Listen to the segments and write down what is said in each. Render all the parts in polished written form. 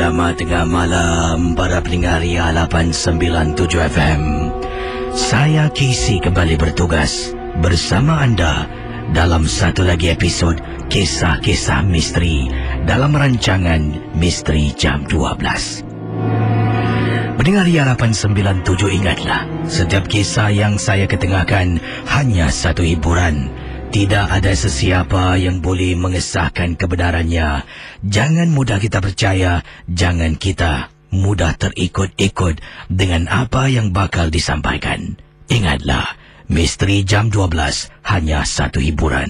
Selamat tengah malam para pendengar Ria 897 FM. Saya Kisi kembali bertugas bersama anda dalam satu lagi episod Kisah-Kisah Misteri dalam rancangan Misteri Jam 12. Pendengar Ria 897, ingatlah, setiap kisah yang saya ketengahkan hanya satu hiburan. Tidak ada sesiapa yang boleh mengesahkan kebenarannya. Jangan mudah kita percaya, jangan kita mudah terikut-ikut dengan apa yang bakal disampaikan. Ingatlah, Misteri Jam 12 hanya satu hiburan.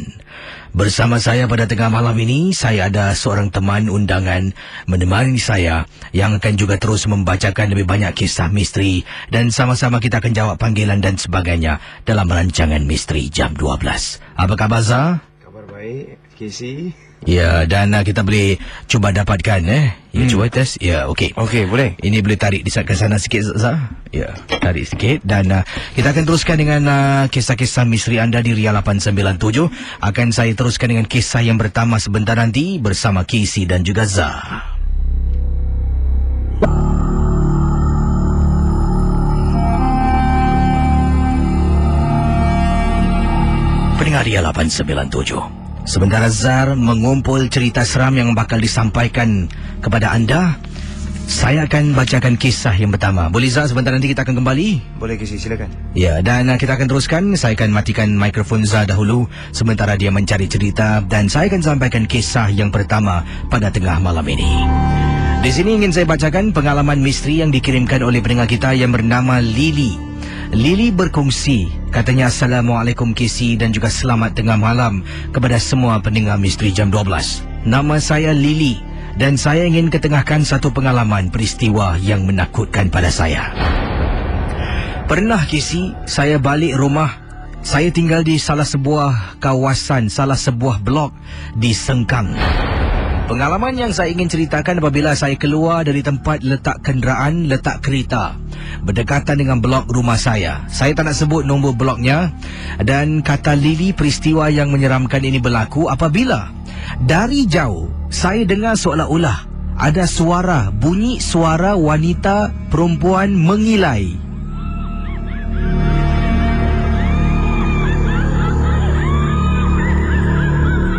Bersama saya pada tengah malam ini, saya ada seorang teman undangan menemani saya yang akan juga terus membacakan lebih banyak kisah misteri dan sama-sama kita akan jawab panggilan dan sebagainya dalam rancangan Misteri Jam 12. Apa khabar, Zah? Kabar baik, Casey. Ya, dan kita boleh cuba dapatkan ya, cuba tes. Ya, okey. Okey, boleh. Ini boleh tarik ke sana sikit, Zah. Ya, tarik sikit. Dan kita akan teruskan dengan kisah-kisah misteri anda di Ria 897. Akan saya teruskan dengan kisah yang pertama sebentar nanti bersama Casey dan juga Zah. Pendengar Ria 897. Sementara Zar mengumpul cerita seram yang bakal disampaikan kepada anda, saya akan bacakan kisah yang pertama. Boleh, Zar? Sebentar nanti kita akan kembali. Boleh, Casey, silakan. Ya, dan kita akan teruskan. Saya akan matikan mikrofon Zar dahulu sementara dia mencari cerita, dan saya akan sampaikan kisah yang pertama pada tengah malam ini. Di sini ingin saya bacakan pengalaman misteri yang dikirimkan oleh pendengar kita yang bernama Lily. Lily berkongsi, katanya, Assalamualaikum Casey dan juga selamat tengah malam kepada semua pendengar Misteri Jam 12. Nama saya Lily dan saya ingin ketengahkan satu pengalaman peristiwa yang menakutkan pada saya. Pernah, Casey, saya balik rumah. Saya tinggal di salah sebuah kawasan, salah sebuah blok di Sengkang. Pengalaman yang saya ingin ceritakan apabila saya keluar dari tempat letak kenderaan, letak kereta berdekatan dengan blok rumah saya. Saya tak nak sebut nombor bloknya. Dan kata Lily, peristiwa yang menyeramkan ini berlaku apabila dari jauh saya dengar seolah-olah ada suara, bunyi suara wanita perempuan mengilai.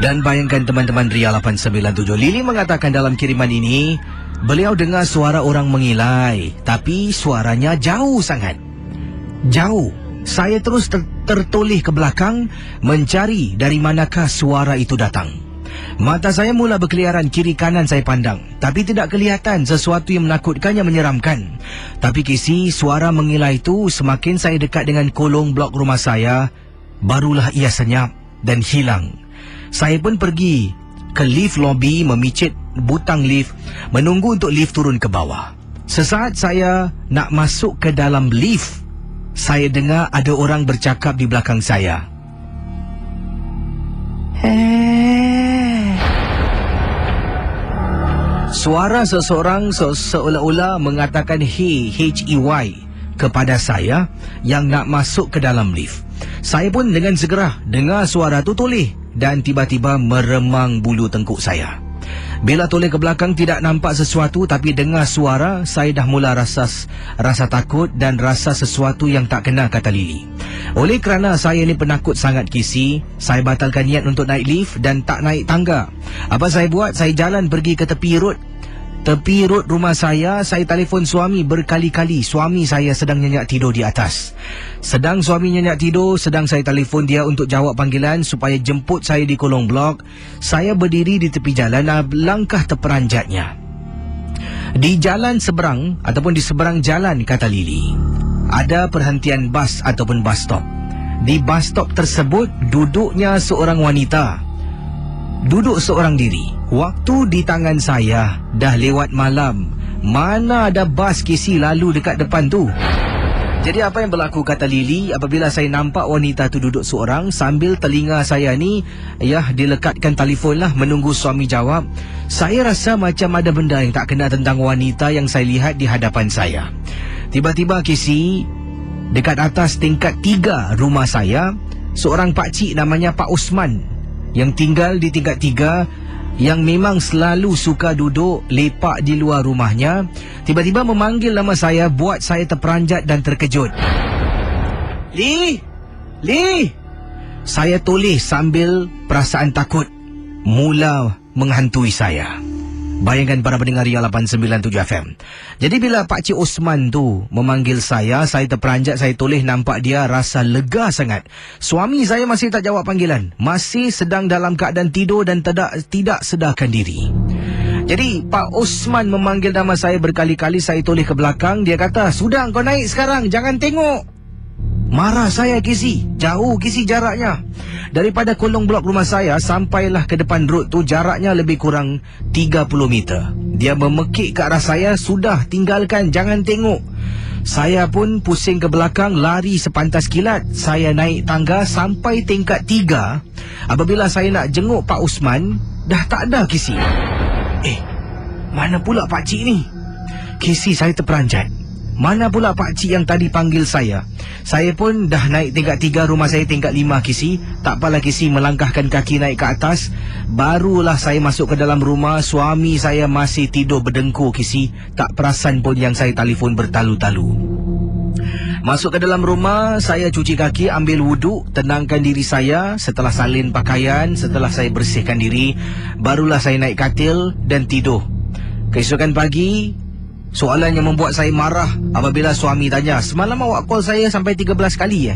Dan bayangkan teman-teman Ria 897, Lily mengatakan dalam kiriman ini, beliau dengar suara orang mengilai, tapi suaranya jauh sangat. Jauh. Saya terus tertoleh ke belakang mencari dari manakah suara itu datang. Mata saya mula berkeliaran kiri kanan saya pandang, tapi tidak kelihatan sesuatu yang menakutkan, yang menyeramkan. Tapi Casey, suara mengilai itu semakin saya dekat dengan kolong blok rumah saya, barulah ia senyap dan hilang. Saya pun pergi ke lift lobby, memicit butang lift, menunggu untuk lift turun ke bawah. Sesaat saya nak masuk ke dalam lift, saya dengar ada orang bercakap di belakang saya. Suara seseorang seolah-olah mengatakan hey, H-E-Y kepada saya yang nak masuk ke dalam lift. Saya pun dengan segera dengar suara tu toleh dan tiba-tiba meremang bulu tengkuk saya. Bila toleh ke belakang tidak nampak sesuatu, tapi dengar suara, saya dah mula rasa takut dan rasa sesuatu yang tak kena, kata Lily. Oleh kerana saya ni penakut sangat, Casey, saya batalkan niat untuk naik lift dan tak naik tangga. Apa saya buat? Saya jalan pergi ke tepi road rumah saya telefon suami berkali-kali. Suami saya sedang nyenyak tidur di atas. Sedang suami nyenyak tidur, sedang saya telefon dia untuk jawab panggilan supaya jemput saya di kolong blok. Saya berdiri di tepi jalan, langkah terperanjatnya. Di jalan seberang ataupun di seberang jalan, kata Lily, ada perhentian bas ataupun bus stop. Di bus stop tersebut duduknya seorang wanita. Duduk seorang diri. Waktu di tangan saya dah lewat malam. Mana ada bas, Casey, lalu dekat depan tu. Jadi apa yang berlaku, kata Lily, apabila saya nampak wanita tu duduk seorang, sambil telinga saya ni dilekatkan telefon lah, menunggu suami jawab, saya rasa macam ada benda yang tak kena tentang wanita yang saya lihat di hadapan saya. Tiba-tiba, Casey, dekat atas tingkat 3 rumah saya, seorang pakcik namanya Pak Osman yang tinggal di tingkat 3 yang memang selalu suka duduk lepak di luar rumahnya tiba-tiba memanggil nama saya, buat saya terperanjat dan terkejut. Lee! Saya toleh sambil perasaan takut mula menghantui saya. Bayangkan para pendengar Ria 897 FM. Jadi bila Pak Cik Osman tu memanggil saya terperanjat, saya toleh, nampak dia rasa lega sangat. Suami saya masih tak jawab panggilan, masih sedang dalam keadaan tidur dan tidak sedarkan diri. Jadi Pak Osman memanggil nama saya berkali-kali, saya toleh ke belakang. Dia kata, "Sudah, kau naik sekarang, jangan tengok." Marah saya, Kisi. Jauh, Kisi, jaraknya. Daripada kolong blok rumah saya sampailah ke depan road tu jaraknya lebih kurang 30 meter. Dia memekik ke arah saya, "Sudah, tinggalkan, jangan tengok." Saya pun pusing ke belakang, lari sepantas kilat. Saya naik tangga sampai tingkat 3. Apabila saya nak jenguk Pak Osman, dah tak ada, Kisi. Mana pula Pak Cik ni? Kisi, saya terperanjat. Mana pula Pak Cik yang tadi panggil saya? Saya pun dah naik tingkat 3, rumah saya tingkat 5, Kisi. Tak apalah, Kisi, melangkahkan kaki naik ke atas. Barulah saya masuk ke dalam rumah. Suami saya masih tidur berdengkur, Kisi. Tak perasan pun yang saya telefon bertalu-talu. Masuk ke dalam rumah, saya cuci kaki, ambil wuduk, tenangkan diri saya. Setelah salin pakaian, setelah saya bersihkan diri, barulah saya naik katil dan tidur. Keesokan pagi, soalan yang membuat saya marah apabila suami tanya, "Semalam awak call saya sampai 13 kali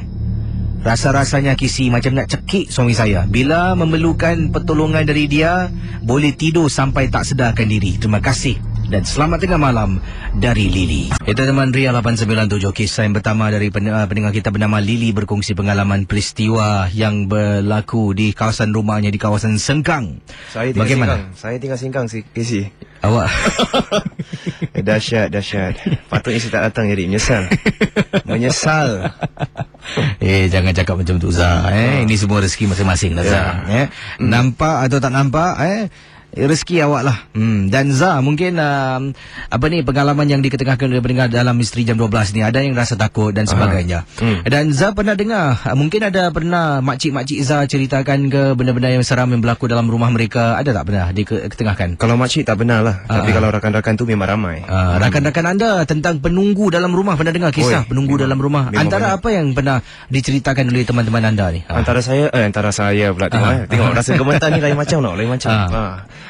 Rasa-rasanya, Kisi, macam nak cekik suami saya. Bila memerlukan pertolongan dari dia, boleh tidur sampai tak sedarkan diri. Terima kasih dan selamat tengah malam dari Lily. Itu teman Ria 897. Kisah yang pertama dari pendengar kita bernama Lily berkongsi pengalaman peristiwa yang berlaku di kawasan rumahnya di kawasan Sengkang. Saya tinggal Sengkang. Saya tinggal Sengkang, Kisi. Awak Dahsyat. Patutnya saya tak datang, jadi menyesal. Jangan cakap macam tu, Zah. Ini semua rezeki masing-masing lah, Zah. Nampak atau tak nampak, rezeki awak lah. Dan Zah, mungkin pengalaman yang diketengahkan oleh pendengar dalam Misteri Jam 12 ni, ada yang rasa takut dan sebagainya. Dan Zah pernah dengar, mungkin ada pernah makcik-makcik Zah ceritakan ke benda-benda yang seram yang berlaku dalam rumah mereka? Ada tak pernah diketengahkan? Kalau makcik tak benar lah. Tapi kalau rakan-rakan tu memang ramai. Rakan-rakan anda tentang penunggu dalam rumah, pernah dengar kisah penunggu dalam rumah? Antara apa yang pernah diceritakan oleh teman-teman anda ni? Antara saya pula. Tengok rasa gemetar ni lain macam.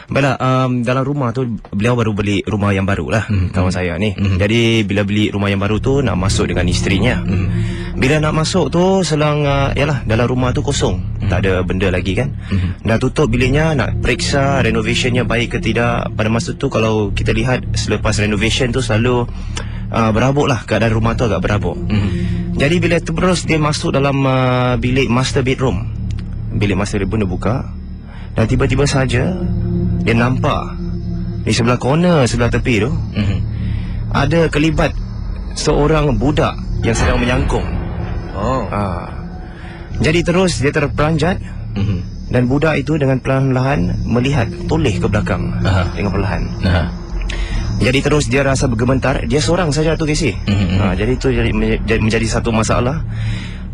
Baiklah, dalam rumah tu beliau baru beli rumah yang baru lah, kawan saya ni. Jadi bila beli rumah yang baru tu nak masuk dengan isterinya. Bila nak masuk tu selang dalam rumah tu kosong, tak ada benda lagi kan. Dah tutup biliknya, nak periksa renovationnya baik ke tidak. Pada masa tu kalau kita lihat selepas renovation tu selalu berabuk lah, keadaan rumah tu agak berabuk. Jadi bila terus dia masuk dalam bilik master bedroom, bilik master bedroom dia buka, dan tiba-tiba saja dia nampak di sebelah corner, sebelah tepi tu ada kelibat seorang budak yang sedang menyangkung. Jadi terus dia terperanjat, dan budak itu dengan perlahan-lahan melihat, toleh ke belakang dengan perlahan. Jadi terus dia rasa bergementar. Dia seorang saja tu, Kisi. Jadi itu menjadi satu masalah.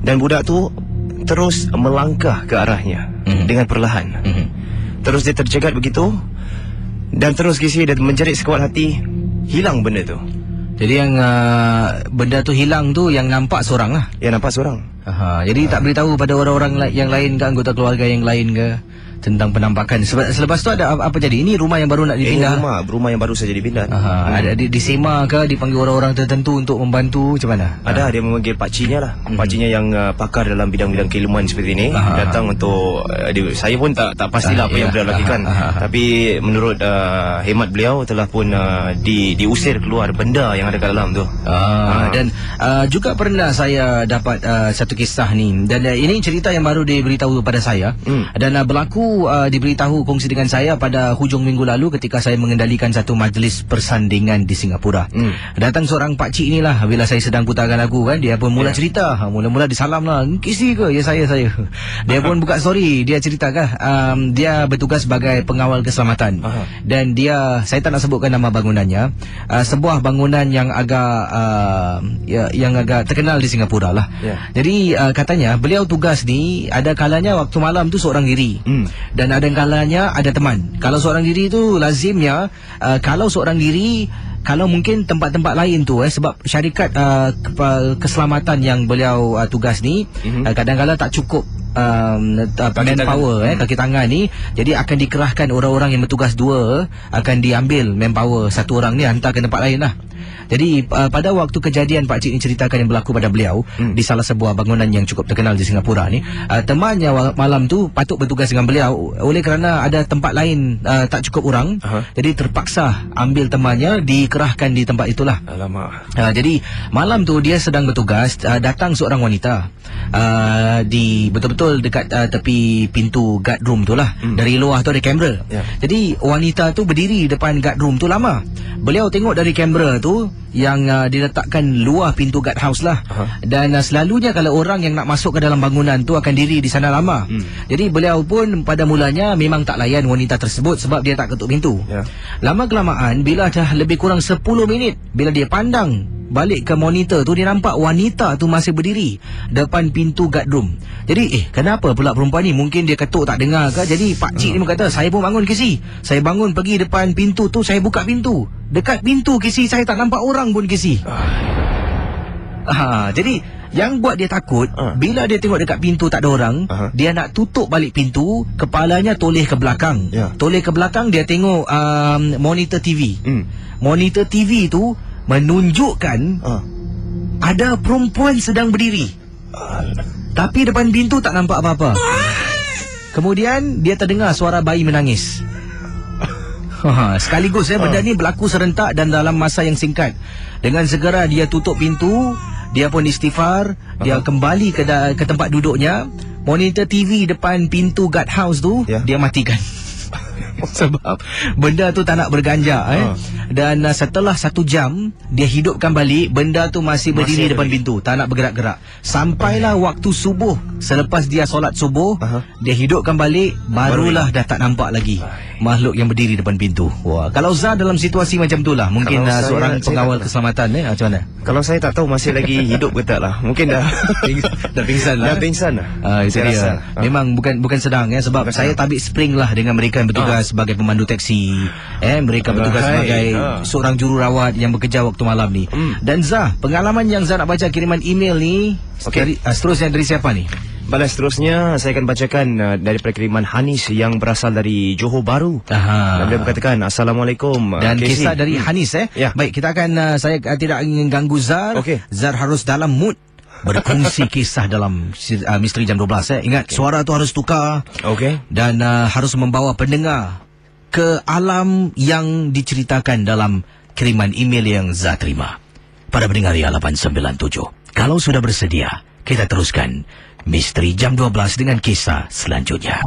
Dan budak tu terus melangkah ke arahnya dengan perlahan. Terus dia tercegat begitu, dan terus, Kisi, dia menjerit sekuat hati, hilang benda tu. Jadi yang benda tu hilang tu yang nampak seorang lah. Yang nampak seorang. Jadi tak beritahu pada orang-orang yang lain ke, anggota keluarga yang lain ke, tentang penampakan. Selepas tu ada apa jadi? Ini rumah yang baru nak dipindah. Rumah yang baru saja dipindah. Ada disema ke, dipanggil orang-orang tertentu untuk membantu, macam mana? Ada, dia memanggil pakciknya lah. Pakciknya yang pakar dalam bidang-bidang keilmuan seperti ini, datang untuk saya pun tak pastilah apa yang beliau lakukan. Tapi menurut hemat beliau telah pun diusir keluar benda yang ada kat dalam tu. Dan juga pernah saya dapat satu kisah ni, dan ini cerita yang baru diberitahu kepada saya, dan berlaku diberitahu kongsi dengan saya pada hujung minggu lalu ketika saya mengendalikan satu majlis persandingan di Singapura. Datang seorang pakcik ni lah, bila saya sedang putarkan lagu kan, dia pun mula cerita. Mula-mula disalam lah, "Kisi ke?" "Ya, saya." Dia pun buka story, dia cerita kan, dia bertugas sebagai pengawal keselamatan. Dan saya tak nak sebutkan nama bangunannya, sebuah bangunan yang agak yang agak terkenal di Singapura lah. Jadi Jadi katanya beliau tugas ni ada kalanya waktu malam tu seorang diri, dan ada kalanya ada teman. Kalau seorang diri tu lazimnya kalau seorang diri, kalau mungkin tempat-tempat lain tu sebab syarikat keselamatan yang beliau tugas ni kadang-kadang tak cukup manpower kaki tangan ni, jadi akan dikerahkan orang-orang yang bertugas dua, akan diambil manpower satu orang ni hantar ke tempat lain lah. Jadi pada waktu kejadian Pak Cik ni ceritakan yang berlaku pada beliau di salah sebuah bangunan yang cukup terkenal di Singapura ni, temannya malam tu patut bertugas dengan beliau, oleh kerana ada tempat lain tak cukup orang, jadi terpaksa ambil temannya dikerahkan di tempat itulah. Alamak. Jadi malam tu dia sedang bertugas, datang seorang wanita di betul-betul dekat tepi pintu guard room tu lah. Dari luar tu ada kamera. Jadi wanita tu berdiri depan guard room tu lama. Beliau tengok dari kamera tu yang diletakkan luar pintu guard house lah. Dan selalunya kalau orang yang nak masuk ke dalam bangunan tu akan diri di sana lama. Jadi beliau pun pada mulanya memang tak layan wanita tersebut sebab dia tak ketuk pintu. Lama kelamaan bila dah lebih kurang 10 minit, bila dia pandang balik ke monitor tu, dia nampak wanita tu masih berdiri depan pintu guard room. Jadi kenapa pula perempuan ni? Mungkin dia ketuk tak dengar ke? Jadi Pak Cik ni berkata, saya pun bangun Kesi, saya bangun pergi depan pintu tu, saya buka pintu. Dekat pintu Kesi, saya tak nampak orang pun Kesi. Jadi yang buat dia takut, bila dia tengok dekat pintu tak ada orang, dia nak tutup balik pintu, kepalanya toleh ke belakang. Toleh ke belakang, dia tengok monitor TV. Monitor TV tu menunjukkan ada perempuan sedang berdiri, tapi depan pintu tak nampak apa-apa. Kemudian dia terdengar suara bayi menangis. Sekaligus benda ni berlaku serentak dan dalam masa yang singkat. Dengan segera dia tutup pintu, dia pun istighfar, dia kembali ke tempat duduknya. Monitor TV depan pintu guard house tu dia matikan. Sebab benda tu tak nak berganjak. Dan setelah 1 jam dia hidupkan balik, benda tu masih berdiri depan pintu, tak nak bergerak-gerak. Sampailah waktu subuh, selepas dia solat subuh, dia hidupkan balik, barulah dah tak nampak lagi makhluk yang berdiri depan pintu. Wah, kalau Zah dalam situasi macam tu lah, mungkin seorang pengawal keselamatan macam mana? Kalau saya tak tahu masih lagi hidup ke tak lah. Mungkin dah pingsan lah. Dah pingsan lah. Itu dia. Memang bukan sedang sebab saya tabik spring lah dengan mereka yang bertugas sebagai pemandu teksi. Mereka bertugas sebagai seorang jururawat yang bekerja waktu malam ni. Dan Zah, pengalaman yang Zah nak baca kiriman email ni, seterusnya dari siapa ni? Balas seterusnya saya akan bacakan dari perkiriman Hanis yang berasal dari Johor Bahru. Dan dia berkatakan, Assalamualaikum. Dan kisah dari Hanis Baik, kita akan saya tidak ingin ganggu Zar. Zar harus dalam mood berkongsi kisah dalam Misteri Jam 12. Ingat, suara tu harus tukar. Dan harus membawa pendengar ke alam yang diceritakan dalam kiriman email yang Zar terima. Para pendengar 897, kalau sudah bersedia, kita teruskan Misteri Jam 12 dengan kisah selanjutnya.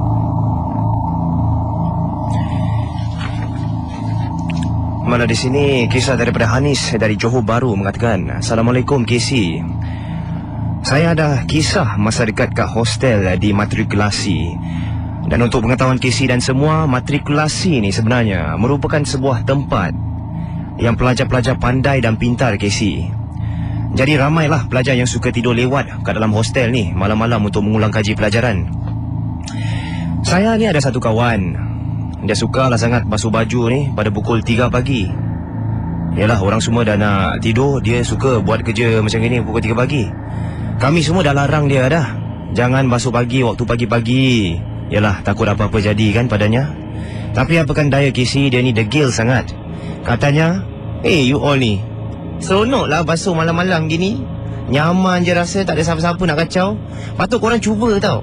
Mana di sini kisah daripada Hanis dari Johor Bahru mengatakan, Assalamualaikum KC. Saya ada kisah masa dekat kat hostel di matrikulasi. Dan untuk pengetahuan KC dan semua, matrikulasi ni sebenarnya merupakan sebuah tempat yang pelajar-pelajar pandai dan pintar KC. Jadi ramailah pelajar yang suka tidur lewat kat dalam hostel ni malam-malam untuk mengulang kaji pelajaran. Saya ni ada satu kawan, dia sukalah sangat basuh baju ni pada pukul 3 pagi. Yalah, orang semua dah nak tidur, dia suka buat kerja macam ni pukul 3 pagi. Kami semua dah larang dia dah, jangan basuh pagi waktu pagi-pagi. Yalah, takut apa-apa jadi kan padanya. Tapi apakan daya KC, dia ni degil sangat. Katanya, you all ni seronok lah basuh malam-malam gini, nyaman je rasa, tak ada siapa-siapa nak kacau. Patut korang cuba tau.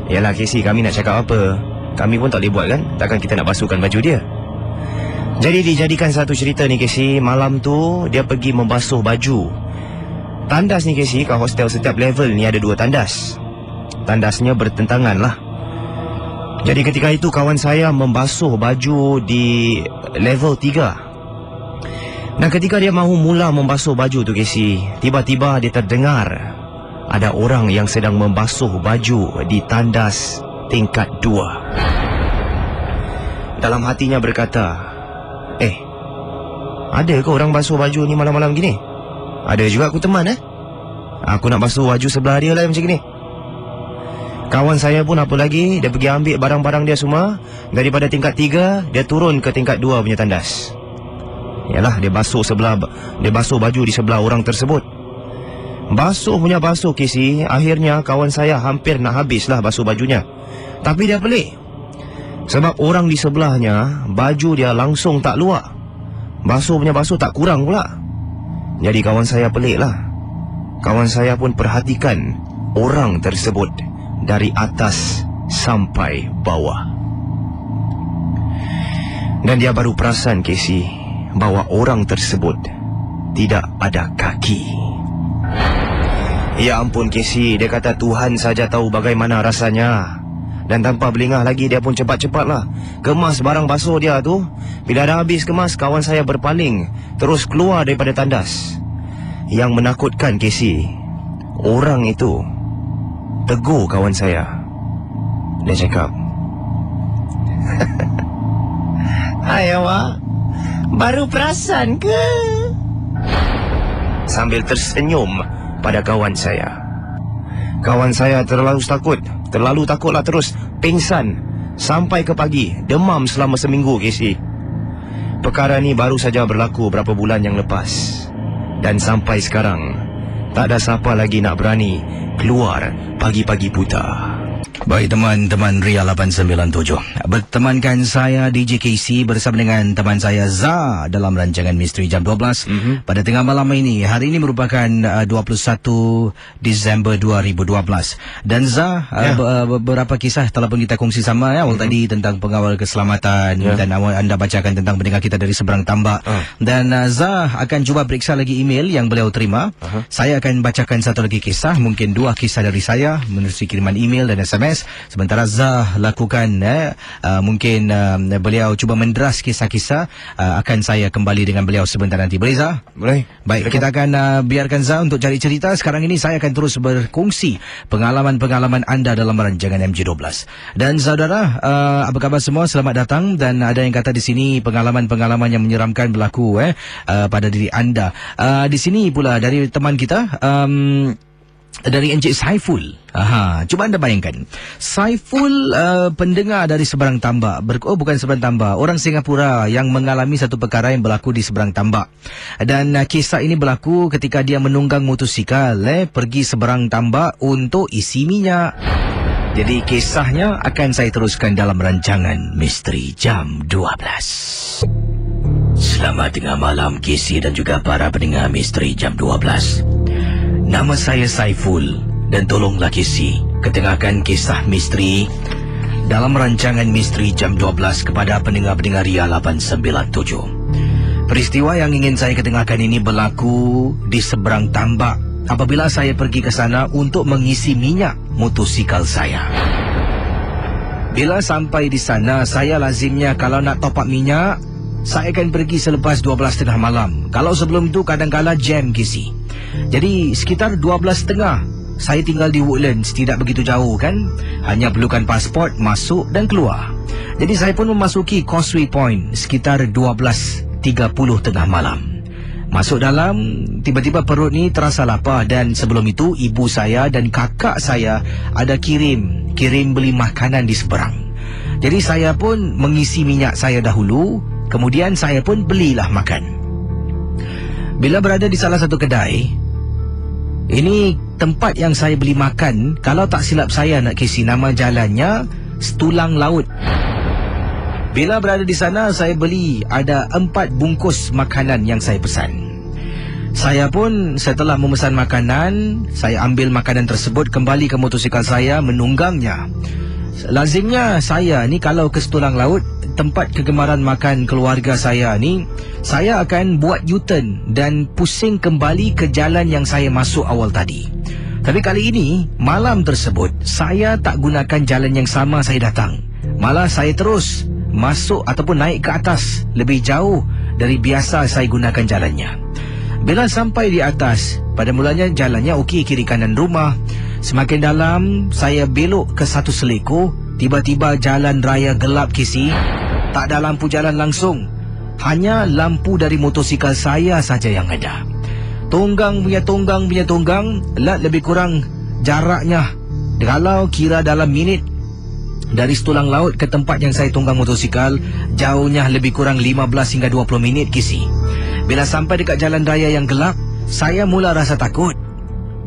Yalah KC, kami nak cakap apa, kami pun tak boleh buat kan, takkan kita nak basuhkan baju dia. Jadi dijadikan satu cerita ni KC. Malam tu dia pergi membasuh baju. Tandas ni KC, kat hostel setiap level ni ada 2 tandas. Tandasnya bertentangan lah. Jadi ketika itu kawan saya membasuh baju di level 3. Dan ketika dia mahu mula membasuh baju tu KC, tiba-tiba dia terdengar ada orang yang sedang membasuh baju di tandas tingkat 2. Dalam hatinya berkata, ada ke orang basuh baju ni malam-malam gini? Ada juga aku teman Aku nak basuh baju sebelah dia lah macam ni. Kawan saya pun apa lagi, dia pergi ambil barang-barang dia semua. Daripada tingkat 3 dia turun ke tingkat 2 punya tandas. Yalah, dia basuh baju di sebelah orang tersebut. Basuh punya basuh, Casey. Akhirnya kawan saya hampir nak habislah basuh bajunya. Tapi dia pelik, sebab orang di sebelahnya baju dia langsung tak luar, basuh punya basuh tak kurang pula. Jadi kawan saya pelik lah. Kawan saya pun perhatikan orang tersebut dari atas sampai bawah. Dan dia baru perasan, Casey, bahawa orang tersebut tidak ada kaki. Ya ampun, Casey, dia kata Tuhan saja tahu bagaimana rasanya. Dan tanpa belingah lagi, dia pun cepat-cepatlah kemas barang basuh dia tu. Bila dah habis kemas, kawan saya berpaling terus keluar daripada tandas. Yang menakutkan, Casey, orang itu tegur kawan saya. Dia cakap, "Hai awak, baru perasan ke?" Sambil tersenyum pada kawan saya. Kawan saya terlalu takutlah, terus pingsan sampai ke pagi, demam selama seminggu, Casey. Perkara ni baru saja berlaku berapa bulan yang lepas. Dan sampai sekarang tak ada siapa lagi nak berani keluar pagi-pagi buta. Baik teman-teman Ria 897, bertemankan saya DJ KC bersama dengan teman saya Za dalam rancangan Misteri Jam 12 pada tengah malam ini. Hari ini merupakan 21 Disember 2012. Dan Za, beberapa kisah telah pun kita kongsi sama awal tadi tentang pengawal keselamatan dan anda bacakan tentang pendengar kita dari seberang tambak. Dan Za akan cuba periksa lagi email yang beliau terima. Saya akan bacakan satu lagi kisah, mungkin 2 kisah dari saya menerusi kiriman email dan SMS. Sementara Zah lakukan mungkin beliau cuba menderas kisah-kisah. Akan saya kembali dengan beliau sebentar nanti. Boleh Zah? Boleh. Baik, kita akan biarkan Zah untuk cari cerita. Sekarang ini saya akan terus berkongsi pengalaman-pengalaman anda dalam rancangan MJ12. Dan saudara, apa khabar semua? Selamat datang. Dan ada yang kata di sini pengalaman-pengalaman yang menyeramkan berlaku pada diri anda. Di sini pula dari teman kita, dari Encik Saiful. Cuba anda bayangkan, Saiful pendengar dari seberang tambak, bukan seberang tambak, orang Singapura yang mengalami satu perkara yang berlaku di seberang tambak. Dan kisah ini berlaku ketika dia menunggang motosikal pergi seberang tambak untuk isi minyak. Jadi kisahnya akan saya teruskan dalam rancangan Misteri Jam 12. Selamat tengah malam Casey dan juga para pendengar Misteri Jam 12. Nama saya Saiful dan tolonglah Casey ketengahkan kisah misteri dalam rancangan Misteri Jam 12 kepada pendengar-pendengar Ria 897. Peristiwa yang ingin saya ketengahkan ini berlaku di seberang tambak apabila saya pergi ke sana untuk mengisi minyak motosikal saya. Bila sampai di sana, saya lazimnya kalau nak top up minyak, saya akan pergi selepas 12.30 malam. Kalau sebelum itu kadang-kala jam, Casey. Jadi sekitar 12.30 saya tinggal di Woodlands, tidak begitu jauh kan. Hanya perlukan pasport, masuk dan keluar. Jadi saya pun memasuki Causeway Point sekitar 12.30 tengah malam. Masuk dalam, tiba-tiba perut ni terasa lapar. Dan sebelum itu ibu saya dan kakak saya ada kirim beli makanan di seberang. Jadi saya pun mengisi minyak saya dahulu, kemudian saya pun belilah makan. Bila berada di salah satu kedai, ini tempat yang saya beli makan, kalau tak silap saya nak kisi, nama jalannya Setulang Laut. Bila berada di sana, saya beli ada 4 bungkus makanan yang saya pesan. Saya pun setelah memesan makanan, saya ambil makanan tersebut, kembali ke motosikal saya, menunggangnya. Lazimnya saya ni kalau ke Setulang Laut, tempat kegemaran makan keluarga saya ni, saya akan buat U-turn dan pusing kembali ke jalan yang saya masuk awal tadi. Tapi kali ini, malam tersebut, saya tak gunakan jalan yang sama saya datang. Malah saya terus masuk ataupun naik ke atas lebih jauh dari biasa saya gunakan jalannya. Bila sampai di atas, pada mulanya jalannya okey, kiri kanan rumah. Semakin dalam, saya belok ke satu seleko. Tiba-tiba jalan raya gelap, Casey. Tak ada lampu jalan langsung, hanya lampu dari motosikal saya saja yang ada. Tunggang punya tunggang, lat lebih kurang jaraknya, kalau kira dalam minit, dari Setulang Laut ke tempat yang saya tunggang motosikal, jauhnya lebih kurang 15 hingga 20 minit kisi. Bila sampai dekat jalan raya yang gelap, saya mula rasa takut.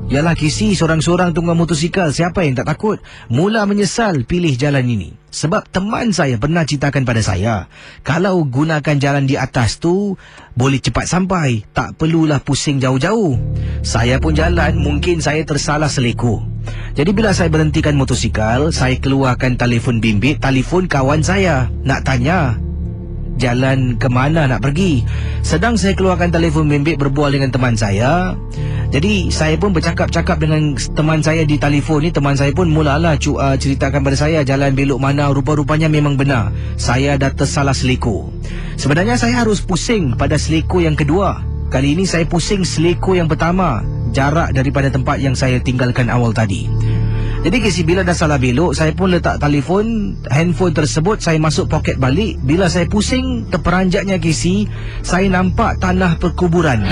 Yalah kisi, seorang-seorang tunggang motosikal, siapa yang tak takut? Mula menyesal pilih jalan ini. Sebab teman saya pernah ceritakan pada saya, kalau gunakan jalan di atas tu, boleh cepat sampai, tak perlulah pusing jauh-jauh. Saya pun jalan, mungkin saya tersalah seleko. Jadi bila saya berhentikan motosikal, saya keluarkan telefon bimbit, telefon kawan saya, nak tanya jalan ke mana nak pergi. Sedang saya keluarkan telefon bimbit berbual dengan teman saya. Jadi saya pun bercakap-cakap dengan teman saya di telefon ni. Teman saya pun mulalah ceritakan pada saya jalan belok mana. Rupa-rupanya memang benar, saya dah tersalah seleko. Sebenarnya saya harus pusing pada seleko yang kedua. Kali ini saya pusing seleko yang pertama, jarak daripada tempat yang saya tinggalkan awal tadi. Jadi kisi, bila dah salah belok, saya pun letak handphone tersebut, saya masuk poket balik. Bila saya pusing, terperanjatnya kisi, saya nampak tanah perkuburan.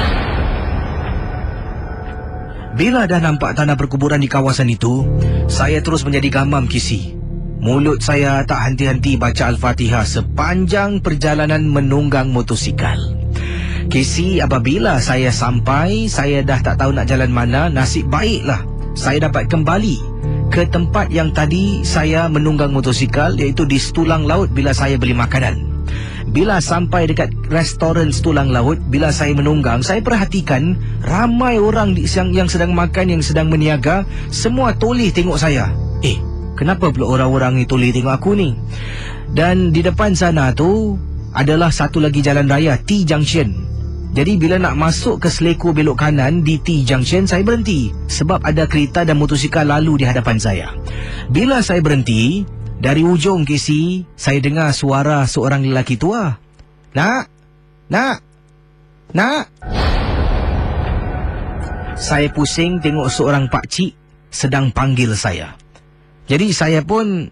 Bila dah nampak tanah perkuburan di kawasan itu, saya terus menjadi gamam kisi. Mulut saya tak henti-henti baca Al-Fatihah sepanjang perjalanan menunggang motosikal. Kisi, apabila saya sampai, saya dah tak tahu nak jalan mana. Nasib baiklah saya dapat kembali ke tempat yang tadi saya menunggang motosikal, iaitu di Setulang Laut bila saya beli makanan. Bila sampai dekat restoran Setulang Laut, bila saya menunggang, saya perhatikan ramai orang yang sedang makan, yang sedang meniaga. Semua toleh tengok saya. Kenapa pula orang-orang ni toleh tengok aku ni? Dan di depan sana tu adalah satu lagi jalan raya, T-Junction. Jadi bila nak masuk ke seleko belok kanan di T-Junction, saya berhenti sebab ada kereta dan motosikal lalu di hadapan saya. Bila saya berhenti, dari ujung kisi, saya dengar suara seorang lelaki tua. Nak. Saya pusing tengok seorang pakcik sedang panggil saya. Jadi saya pun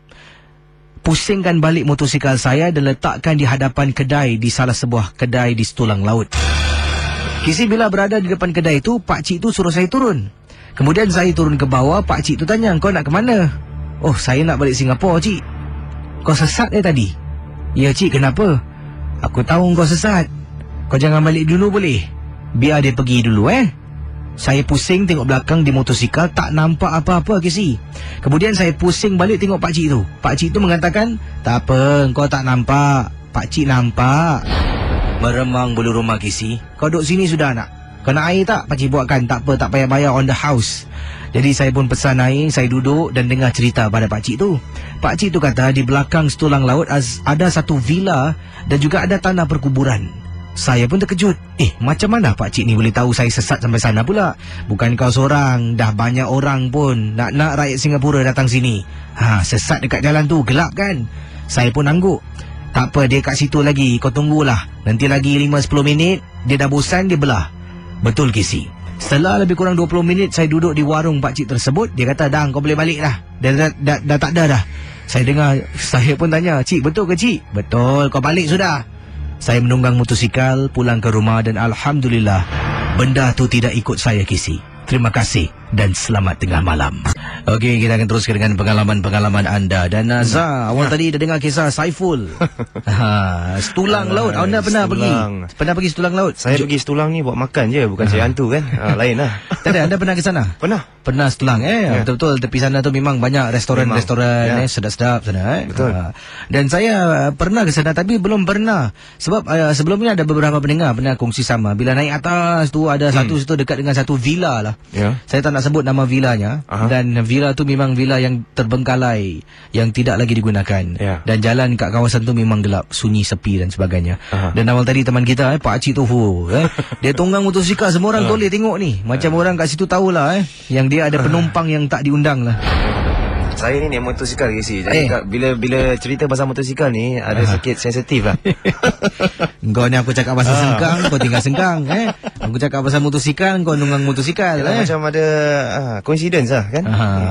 pusingkan balik motosikal saya dan letakkan di hadapan kedai, di salah sebuah kedai di Setulang Laut. Kisi, bila berada di depan kedai itu, pakcik tu suruh saya turun. Kemudian saya turun ke bawah. Pakcik tu tanya, kau nak ke mana? Oh, saya nak balik Singapura, cik. Kau sesat tadi? Ya, cik, kenapa? Aku tahu kau sesat. Kau jangan balik dulu boleh? Biar dia pergi dulu, Saya pusing tengok belakang di motosikal, tak nampak apa-apa kisi. Kemudian saya pusing balik tengok pakcik tu. Pakcik tu mengatakan, tak apa, kau tak nampak, pakcik nampak. Meremang bulu rumah kisi. Kau duduk sini sudah nak? Kau nak air tak? Pakcik buatkan. Tak apa, tak payah bayar on the house. Jadi saya pun pesan air. Saya duduk dan dengar cerita pada pakcik tu. Pakcik tu kata di belakang Setulang Laut ada satu villa dan juga ada tanah perkuburan. Saya pun terkejut. Macam mana pakcik ni boleh tahu saya sesat sampai sana pula? Bukan kau seorang, dah banyak orang pun nak rakyat Singapura datang sini. Sesat dekat jalan tu, gelap kan? Saya pun angguk. Tak apa, dia kat situ lagi, kau tunggulah. Nanti lagi 5-10 minit, dia dah bosan, dia belah. Betul kisi. Setelah lebih kurang 20 minit saya duduk di warung pakcik tersebut, dia kata, dah kau boleh balik dah. Dah tak ada dah. Saya dengar, saya pun tanya, cik betul ke cik? Betul, kau balik sudah. Saya menunggang motosikal pulang ke rumah dan Alhamdulillah benda tu tidak ikut saya kisi. Terima kasih dan selamat tengah malam. Okey, kita akan teruskan dengan pengalaman-pengalaman anda. Dan Zah, awal tadi dah dengar kisah Saiful. Setulang Laut. Anda pernah pergi? Pernah pergi Setulang Laut? Saya pergi Setulang ni buat makan je, bukan saya hantu kan. Lain lah. Tak ada, anda pernah ke sana? Pernah Setulang Betul-betul tepi sana tu memang banyak restoran-restoran sedap-sedap sana Betul. Dan saya pernah ke sana tapi belum pernah. Sebab sebelumnya ada beberapa pendengar pernah kongsi sama. Bila naik atas tu ada satu situ dekat dengan satu villa lah. Saya tak nak sebut nama villanya. Dan villa tu memang villa yang terbengkalai, yang tidak lagi digunakan. Dan jalan kat kawasan tu memang gelap, sunyi, sepi dan sebagainya. Dan awal tadi teman kita pakcik tu dia tunggang motosikal, semua orang toleh tengok ni. Macam orang kat situ tahulah yang dia ada penumpang yang tak diundang lah. Saya ni naik motosikal Casey. Jadi bila cerita pasal motosikal ni ada sikit sensitif lah. Kau ni aku cakap pasal sengkang, kau tinggal sengkang. Aku cakap pasal motosikal, kau nunggang motosikal. Macam ada coincidence lah kan.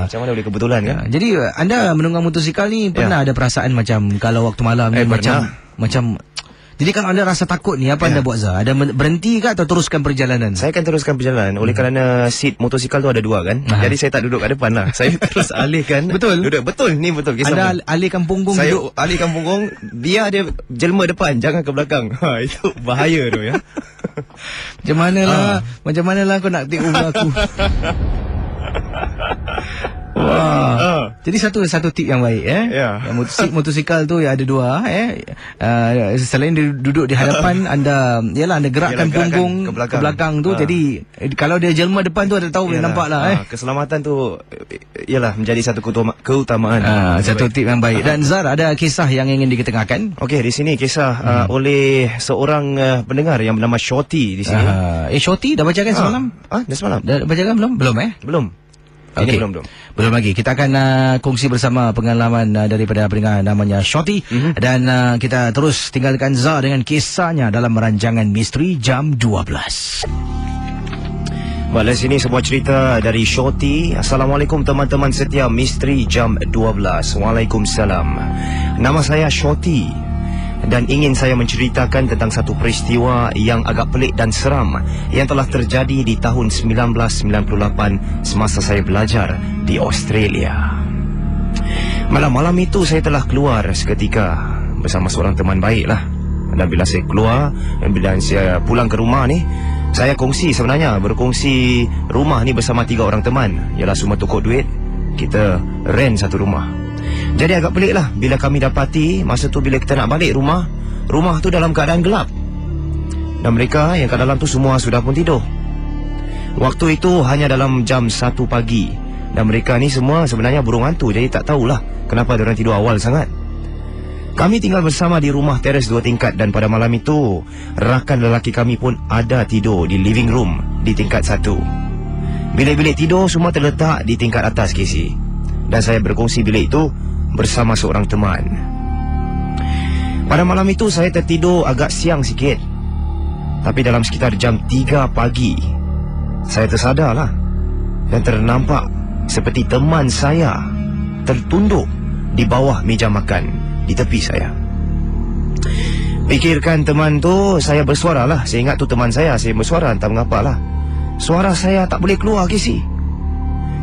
Macam mana boleh kebetulan kan. Jadi anda menunggang motosikal ni pernah ada perasaan macam kalau waktu malam ni macam Jadi kalau anda rasa takut ni, apa anda buat, Zah? Ada berhenti ke atau teruskan perjalanan? Saya akan teruskan perjalanan. Oleh kerana seat motosikal tu ada 2 kan. Jadi saya tak duduk kat depan lah. Saya terus alihkan. Betul? Betul, ni betul kisah. Anda alihkan punggung saya duduk. alihkan punggung, biar dia jelma depan, jangan ke belakang. Itu bahaya tu ya. Macam manalah kau nak tengok umur aku. Wah. Jadi satu tip yang baik Yang motosikal tu ada 2 selain dia duduk di hadapan anda gerakkan punggung ke belakang tu. Jadi kalau dia jelma depan tu ada tahu boleh nampak lah keselamatan tu menjadi satu keutamaan. Satu tip yang baik. Dan Zar, ada kisah yang ingin diketengahkan? Okey, di sini kisah oleh seorang pendengar yang bernama Shorty di sini. Shorty dah bacakan semalam? Dah semalam. Dah bacakan belum? Belum. Okay. Belum lagi. Kita akan kongsi bersama pengalaman daripada pendengar namanya Shorty. Dan kita terus tinggalkan Zah dengan kisahnya dalam rancangan Misteri Jam 12. Baik, sini sebuah cerita dari Shorty. Assalamualaikum teman-teman setia Misteri Jam 12. Waalaikumsalam. Nama saya Shorty dan ingin saya menceritakan tentang satu peristiwa yang agak pelik dan seram yang telah terjadi di tahun 1998 semasa saya belajar di Australia. Malam-malam itu saya telah keluar seketika bersama seorang teman baik lah. Dan bila saya keluar, bila saya pulang ke rumah ni, saya berkongsi rumah ni bersama 3 orang teman. Ialah semua tukar duit, kita rent satu rumah. Jadi agak pelik lah bila kami dapati masa tu bila kita nak balik rumah tu dalam keadaan gelap. Dan mereka yang kat dalam tu semua sudah pun tidur. Waktu itu hanya dalam jam 1 pagi. Dan mereka ni semua sebenarnya burung hantu, jadi tak tahulah kenapa diorang tidur awal sangat. Kami tinggal bersama di rumah teres 2 tingkat. Dan pada malam itu rakan lelaki kami pun ada tidur di living room di tingkat 1. Bilik-bilik tidur semua terletak di tingkat atas, Casey. Dan saya berkongsi bilik itu bersama seorang teman. Pada malam itu saya tertidur agak siang sikit. Tapi dalam sekitar jam 3 pagi saya tersadarlah dan ternampak seperti teman saya tertunduk di bawah meja makan di tepi saya. Pikirkan teman tu, saya bersuara lah. Saya ingat tu teman saya bersuara, entah mengapa lah. Suara saya tak boleh keluar, Casey.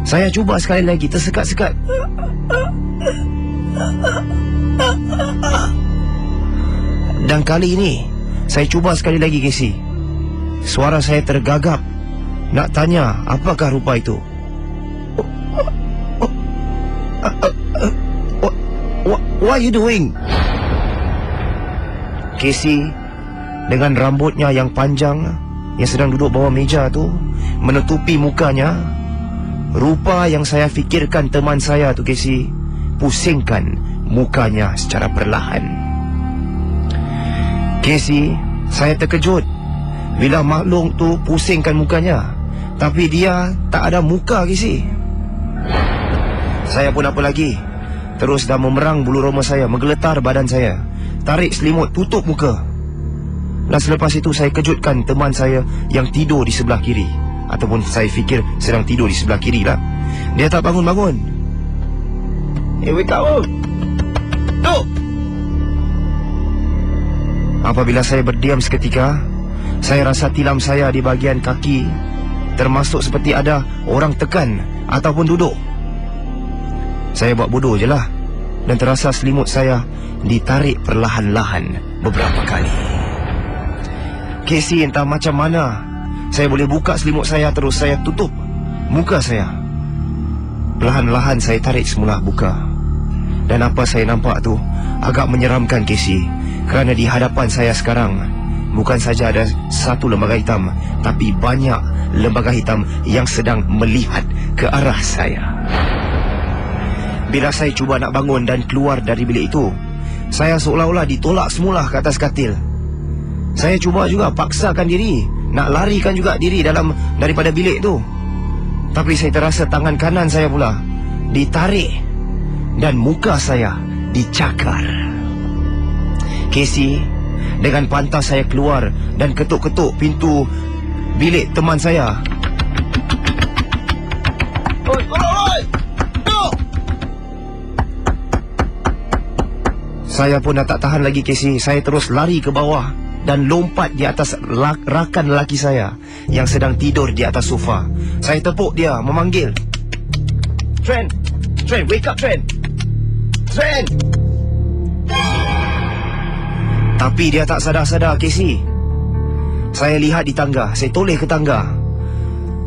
Saya cuba sekali lagi, tersekat-sekat. Dan kali ini saya cuba sekali lagi, Casey. Suara saya tergagap. Nak tanya apakah rupa itu. What are you doing? Casey dengan rambutnya yang panjang yang sedang duduk bawah meja tu menutupi mukanya. Rupa yang saya fikirkan teman saya tu, Casey, pusingkan mukanya secara perlahan. Casey, saya terkejut bila makhluk tu pusingkan mukanya, tapi dia tak ada muka, Casey. Saya pun apa lagi, terus dah memerang bulu roma saya, menggeletar badan saya, tarik selimut, tutup muka. Dan selepas itu saya kejutkan teman saya yang tidur di sebelah kiri. Ataupun saya fikir sedang tidur di sebelah kiri lah. Dia tak bangun-bangun. Wake up. Duk. Apabila saya berdiam seketika, saya rasa tilam saya di bahagian kaki, termasuk seperti ada orang tekan ataupun duduk. Saya buat bodoh je lah. Dan terasa selimut saya ditarik perlahan-lahan beberapa kali. Casey, entah macam mana saya boleh buka selimut saya, terus saya tutup muka saya. Perlahan-lahan saya tarik semula buka. Dan apa saya nampak tu agak menyeramkan, Casey. Kerana di hadapan saya sekarang bukan saja ada satu lembaga hitam, tapi banyak lembaga hitam yang sedang melihat ke arah saya. Bila saya cuba nak bangun dan keluar dari bilik itu, saya seolah-olah ditolak semula ke atas katil. Saya cuba juga paksakan diri nak larikan juga diri daripada bilik tu. Tapi saya terasa tangan kanan saya pula ditarik dan muka saya dicakar. Casey, dengan pantas saya keluar dan ketuk-ketuk pintu bilik teman saya. Oi! Saya pun dah tak tahan lagi, Casey. Saya terus lari ke bawah dan lompat di atas rakan lelaki saya yang sedang tidur di atas sofa. Saya tepuk dia, memanggil, Trent, wake up, Trent. Tapi dia tak sadar-sadar, Casey. Saya lihat di tangga, saya toleh ke tangga.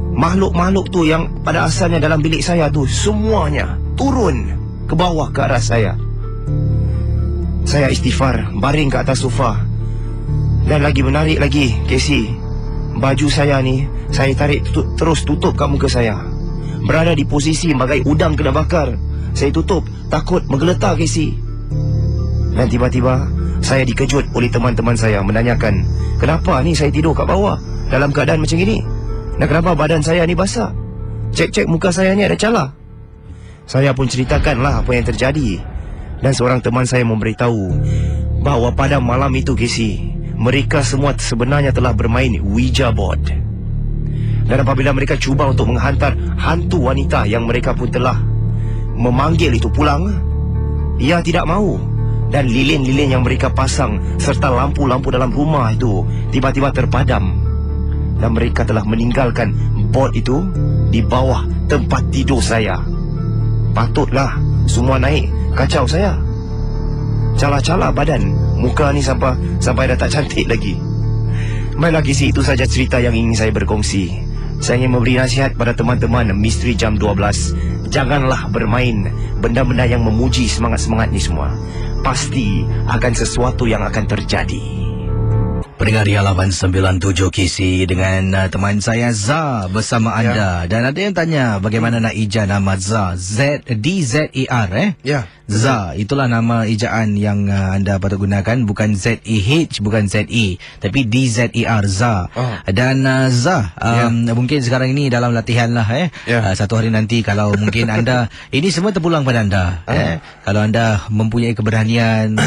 Makhluk-makhluk tu yang pada asalnya dalam bilik saya tu, semuanya turun ke bawah ke arah saya. Saya istighfar, baring ke atas sofa. Dan lagi menarik lagi, Casey, baju saya ni saya tarik terus tutup kat muka saya. Berada di posisi bagai udang kena bakar. Saya tutup, takut menggeletar, Casey. Dan tiba-tiba saya dikejut oleh teman-teman saya menanyakan, kenapa ni saya tidur kat bawah dalam keadaan macam ini? Dan kenapa badan saya ni basah? Cek-cek muka saya ni ada calar. Saya pun ceritakanlah apa yang terjadi. Dan seorang teman saya memberitahu bahawa pada malam itu, Casey, mereka semua sebenarnya telah bermain Ouija board. Dan apabila mereka cuba untuk menghantar hantu wanita yang mereka pun telah memanggil itu pulang, ia tidak mahu. Dan lilin-lilin yang mereka pasang serta lampu-lampu dalam rumah itu tiba-tiba terpadam. Dan mereka telah meninggalkan board itu di bawah tempat tidur saya. Patutlah semua naik kacau saya. Calar-calar badan, muka ni sampai dah tak cantik lagi. Baiklah, Casey, itu saja cerita yang ingin saya berkongsi. Saya ingin memberi nasihat pada teman-teman Misteri Jam 12. Janganlah bermain benda-benda yang memuji semangat-semangat ni semua. Pasti akan sesuatu yang akan terjadi. Pendengar di halaman 97 Casey dengan teman saya Za bersama anda. Dan ada yang tanya bagaimana nak ejaan nama Za. D-Z-A-R Ya. Za, itulah nama ejaan yang anda patut gunakan. Bukan Z-E-H, bukan Z-E, tapi D-Z-A-R, Za. Dan Za, mungkin sekarang ini dalam latihan lah satu hari nanti kalau mungkin anda, ini semua terpulang pada anda. Kalau anda mempunyai keberanian,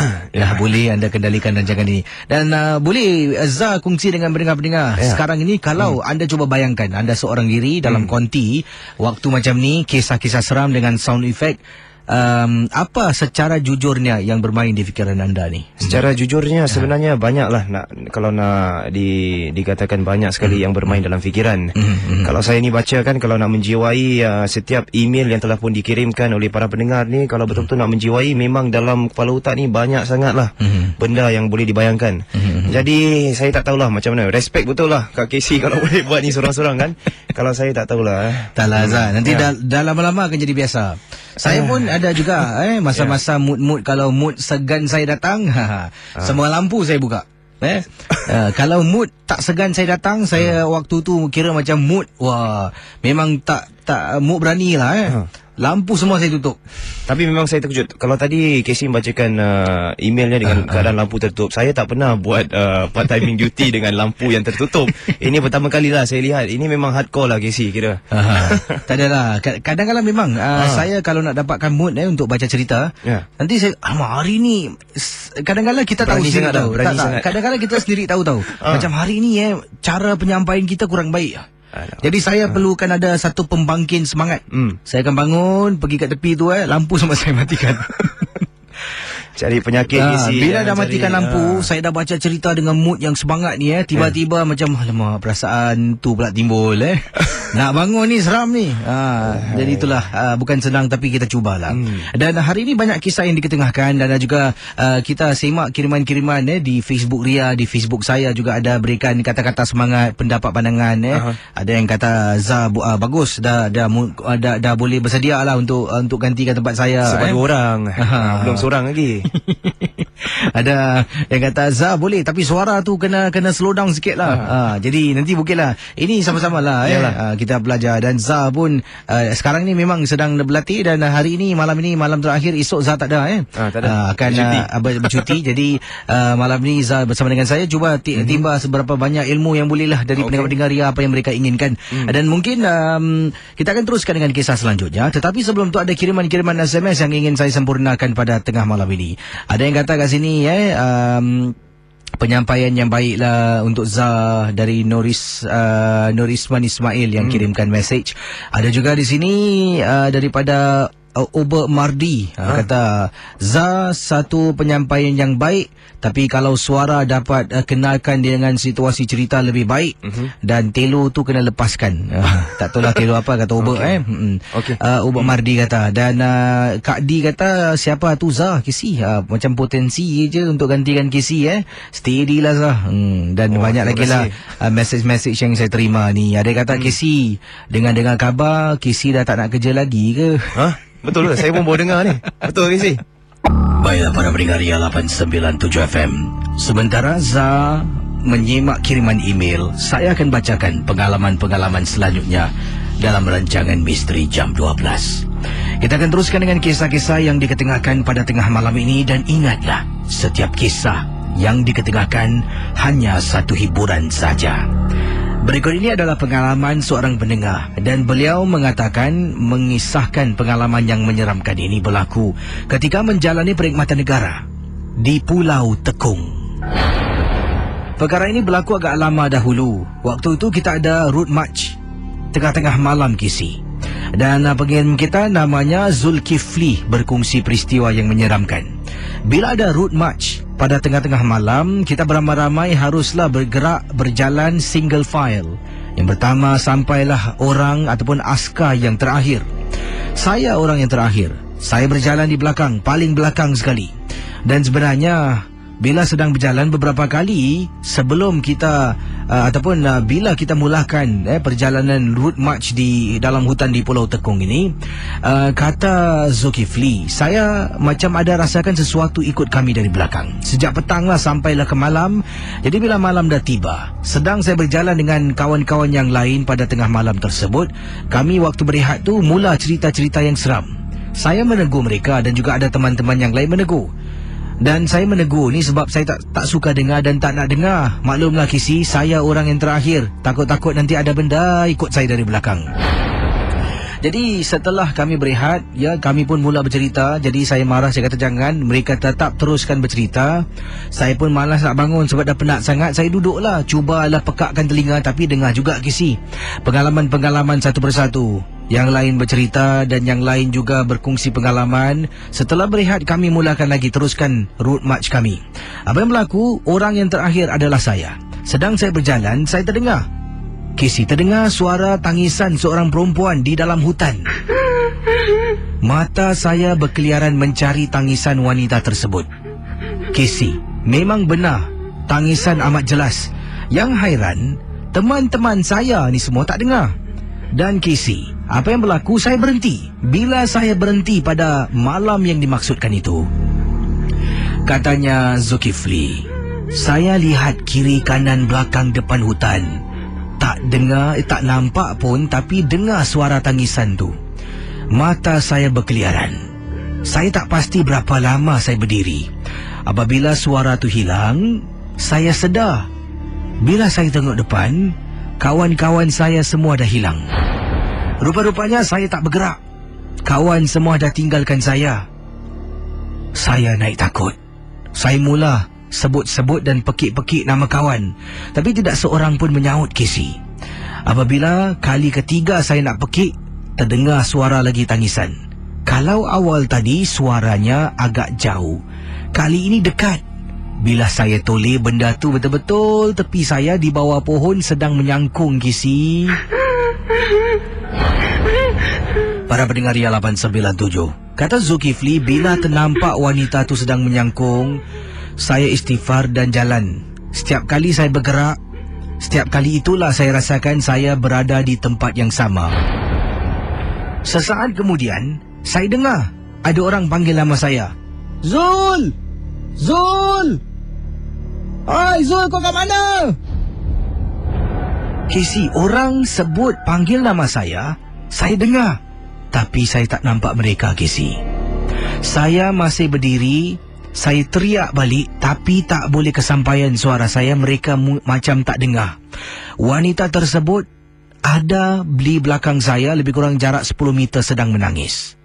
boleh anda kendalikan rancangan ini. Dan boleh Za kongsi dengan pendengar-pendengar sekarang ini. Kalau anda cuba bayangkan anda seorang diri dalam konti waktu macam ni, kisah-kisah seram dengan sound effect, apa secara jujurnya yang bermain di fikiran anda ni? Secara jujurnya sebenarnya banyaklah, kalau nak dikatakan banyak sekali yang bermain dalam fikiran. Kalau saya ni baca kan, kalau nak menjiwai setiap email yang telah pun dikirimkan oleh para pendengar ni, kalau betul-betul nak menjiwai, memang dalam kepala otak ni banyak sangatlah benda yang boleh dibayangkan. Jadi saya tak tahulah macam mana. Respect betul lah Kak Casey kalau boleh buat ni seorang-seorang kan. Kalau saya tak tahulah. Taklah Za, nanti dah lama-lama akan jadi biasa. Saya pun ada juga masa-masa mood-mood, kalau mood segan saya datang, semua lampu saya buka. Kalau mood tak segan saya datang, saya waktu tu kira macam mood, wah, memang tak mood beranilah. Lampu semua saya tutup. Tapi memang saya terkejut. Kalau tadi Casey membacakan emailnya dengan keadaan lampu tertutup, saya tak pernah buat part timing duty dengan lampu yang tertutup. Ini pertama kalilah saya lihat. Ini memang hardcore lah Casey kira. Tak adalah. Kadang-kadang memang saya kalau nak dapatkan mood untuk baca cerita, nanti saya, hari ni kadang-kadang kita tahu sendiri tahu. Kadang-kadang kita sendiri tahu. Macam hari ni cara penyampaian kita kurang baik. Jadi saya perlukan ada satu pembangkit semangat. Saya akan bangun, pergi kat tepi tu, lampu semua saya matikan. Cari penyakit bila dah matikan lampu, saya dah baca cerita dengan mood yang semangat ni, tiba-tiba macam alamak, perasaan tu pula timbul. Nak bangun ni seram ni. Jadi itulah, bukan senang tapi kita cubalah. Dan hari ini banyak kisah yang diketengahkan, dan juga kita semak kiriman-kiriman di Facebook Ria, di Facebook saya juga ada berikan kata-kata semangat, pendapat pandangan. Ada yang kata Za bagus, dah boleh bersedia lah untuk gantikan tempat saya. Sebab 2 orang, belum seorang lagi. Ada yang kata Za boleh, tapi suara tu kena slow down sikit lah. Jadi nanti mungkin lah, ini sama-sama lah kita belajar. Dan Za pun sekarang ni memang sedang berlatih, dan hari ini malam terakhir, esok Za tak ada akan bercuti. Jadi malam ni Za bersama dengan saya cuba timba seberapa banyak ilmu yang boleh lah dari pendengar-pendengar Ria, apa yang mereka inginkan. Dan mungkin kita akan teruskan dengan kisah selanjutnya. Tetapi sebelum tu ada kiriman-kiriman SMS yang ingin saya sempurnakan pada tengah malam ini. Ada yang kata kat sini penyampaian yang baiklah untuk Za dari Norisman Ismail yang kirimkan message. Ada juga di sini daripada Uber Mardi kata, Za satu penyampaian yang baik, tapi kalau suara dapat kenalkan dengan situasi cerita lebih baik, dan telo tu kena lepaskan. Tak tahulah telo apa kata Uber. Uber Mardi kata. Dan Kak D kata, siapa tu Za? Kisi macam potensi je untuk gantikan Kisi. Steady lah Za. Dan banyak lagi lah message yang saya terima ni. Ada kata Kisi, dengar kabar Kisi dah tak nak kerja lagi ke? Betul ke? Saya pun baru dengar ni. Betul ke sih? Baiklah para pendengar Ria 897 FM. Sementara Za menyimak kiriman email, saya akan bacakan pengalaman-pengalaman selanjutnya dalam rancangan Misteri Jam 12. Kita akan teruskan dengan kisah-kisah yang diketengahkan pada tengah malam ini. Dan ingatlah, setiap kisah yang diketengahkan hanya satu hiburan saja. Berikut ini adalah pengalaman seorang pendengar, dan beliau mengatakan mengisahkan pengalaman yang menyeramkan ini berlaku ketika menjalani perkhidmatan negara di Pulau Tekong. Perkara ini berlaku agak lama dahulu. Waktu itu kita ada route march tengah-tengah malam Kisi. Dan pengirim kita namanya Zulkifli berkongsi peristiwa yang menyeramkan. Bila ada route march pada tengah-tengah malam, kita beramai-ramai haruslah bergerak berjalan single file. Yang pertama sampailah orang ataupun askar yang terakhir. Saya orang yang terakhir. Saya berjalan di belakang, paling belakang sekali. Dan sebenarnya bila sedang berjalan beberapa kali sebelum kita bila kita mulakan perjalanan route march di dalam hutan di Pulau Tekong ini, kata Zulkifli, saya macam ada rasakan sesuatu ikut kami dari belakang. Sejak petang lah sampailah ke malam. Jadi bila malam dah tiba, sedang saya berjalan dengan kawan-kawan yang lain pada tengah malam tersebut, kami waktu berehat tu mula cerita-cerita yang seram. Saya menegur mereka dan juga ada teman-teman yang lain menegur. Dan saya menegur ni sebab saya tak suka dengar dan tak nak dengar. Maklumlah Kisi, saya orang yang terakhir. Takut-takut nanti ada benda ikut saya dari belakang. Jadi setelah kami berehat, kami pun mula bercerita. Jadi saya marah, saya kata jangan. Mereka tetap teruskan bercerita. Saya pun malas nak bangun sebab dah penat sangat. Saya duduklah, cubalah pekakkan telinga, tapi dengar juga Kisi pengalaman-pengalaman satu persatu. Yang lain bercerita dan yang lain juga berkongsi pengalaman. Setelah berehat, kami mulakan lagi teruskan route march kami. Apa yang berlaku? Orang yang terakhir adalah saya. Sedang saya berjalan, saya terdengar suara tangisan seorang perempuan di dalam hutan. Mata saya berkeliaran mencari tangisan wanita tersebut. Kisi, memang benar, tangisan amat jelas. Yang hairan, teman-teman saya ni semua tak dengar. Dan Kisi, apa yang berlaku? Saya berhenti. Bila saya berhenti pada malam yang dimaksudkan itu, katanya Zulkifli, saya lihat kiri kanan belakang depan hutan. Tak dengar, tak nampak pun, tapi dengar suara tangisan tu. Mata saya berkeliaran. Saya tak pasti berapa lama saya berdiri. Apabila suara tu hilang, saya sedar. Bila saya tengok depan, kawan-kawan saya semua dah hilang. Rupa-rupanya saya tak bergerak. Kawan semua dah tinggalkan saya. Saya naik takut. Saya mula sebut-sebut dan pekik-pekik nama kawan, tapi tidak seorang pun menyaut Kisi. Apabila kali ketiga saya nak pekik, terdengar suara lagi tangisan. Kalau awal tadi suaranya agak jauh, kali ini dekat. Bila saya toleh, benda tu betul-betul tepi saya di bawah pohon sedang menyangkung Kisi. Para pendengar Ria 897, kata Zulkifli, bila ternampak wanita tu sedang menyangkung, saya istighfar dan jalan. Setiap kali saya bergerak, setiap kali itulah saya rasakan saya berada di tempat yang sama. Sesaat kemudian, saya dengar ada orang panggil nama saya. Zul! Zul! Hai Zul, kau kat mana? Kisi, orang sebut panggil nama saya dengar. Tapi saya tak nampak mereka, Kisi. Saya masih berdiri. Saya teriak balik, tapi tak boleh kesampaian suara saya. Mereka macam tak dengar. Wanita tersebut ada di belakang saya, lebih kurang jarak 10 meter, sedang menangis.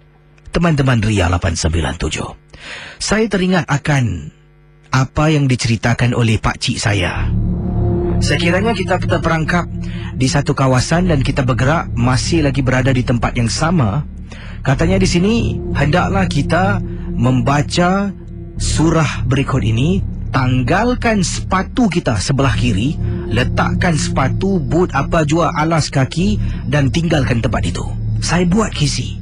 Teman-teman Ria 897, saya teringat akan apa yang diceritakan oleh pakcik saya. Sekiranya kita terperangkap di satu kawasan dan kita bergerak masih lagi berada di tempat yang sama, Katanya di sini, hendaklah kita membaca surah berikut ini. Tanggalkan sepatu kita sebelah kiri, letakkan sepatu, boot, apa jua alas kaki dan tinggalkan tempat itu. Saya buat kisi.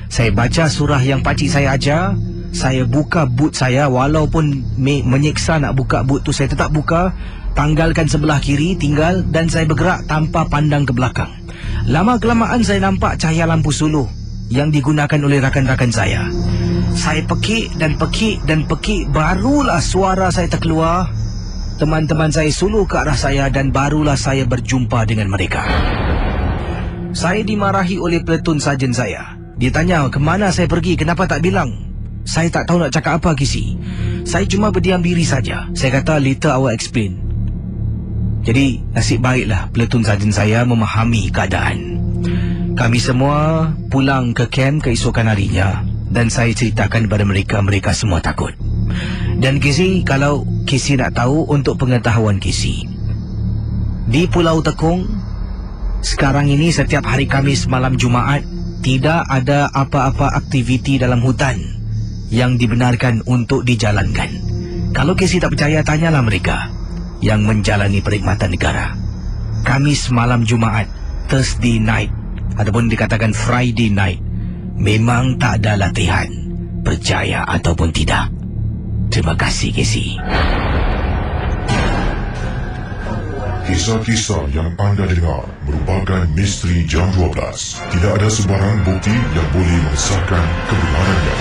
Saya baca surah yang pakcik saya ajar. Saya buka boot saya, walaupun menyeksa nak buka boot tu, saya tetap buka. Tanggalkan sebelah kiri, tinggal, dan saya bergerak tanpa pandang ke belakang. Lama-kelamaan saya nampak cahaya lampu suluh yang digunakan oleh rakan-rakan saya. Saya pekik dan pekik dan pekik, barulah suara saya terkeluar. Teman-teman saya suluh ke arah saya dan barulah saya berjumpa dengan mereka. Saya dimarahi oleh platoon sarjan saya. Dia tanya, kemana saya pergi, kenapa tak bilang? Saya tak tahu nak cakap apa, Kisi. Saya cuma berdiam diri saja. Saya kata, later I will explain. Jadi, nasib baiklah platoon sarjan saya memahami keadaan. Kami semua pulang ke kamp keesokan harinya. Dan saya ceritakan kepada mereka, mereka semua takut. Dan Kisi, kalau Kisi nak tahu, untuk pengetahuan Kisi, di Pulau Tekong, sekarang ini setiap hari Khamis malam Jumaat, tidak ada apa-apa aktiviti dalam hutan yang dibenarkan untuk dijalankan. Kalau Kisi tak percaya, tanyalah mereka yang menjalani perkhidmatan negara. Khamis malam Jumaat, Thursday night, ataupun dikatakan Friday night, memang tak ada latihan, percaya ataupun tidak. Terima kasih, Kisi. Kisah-kisah yang anda dengar merupakan misteri jam 12. Tidak ada sebarang bukti yang boleh mengesahkan kebenarannya.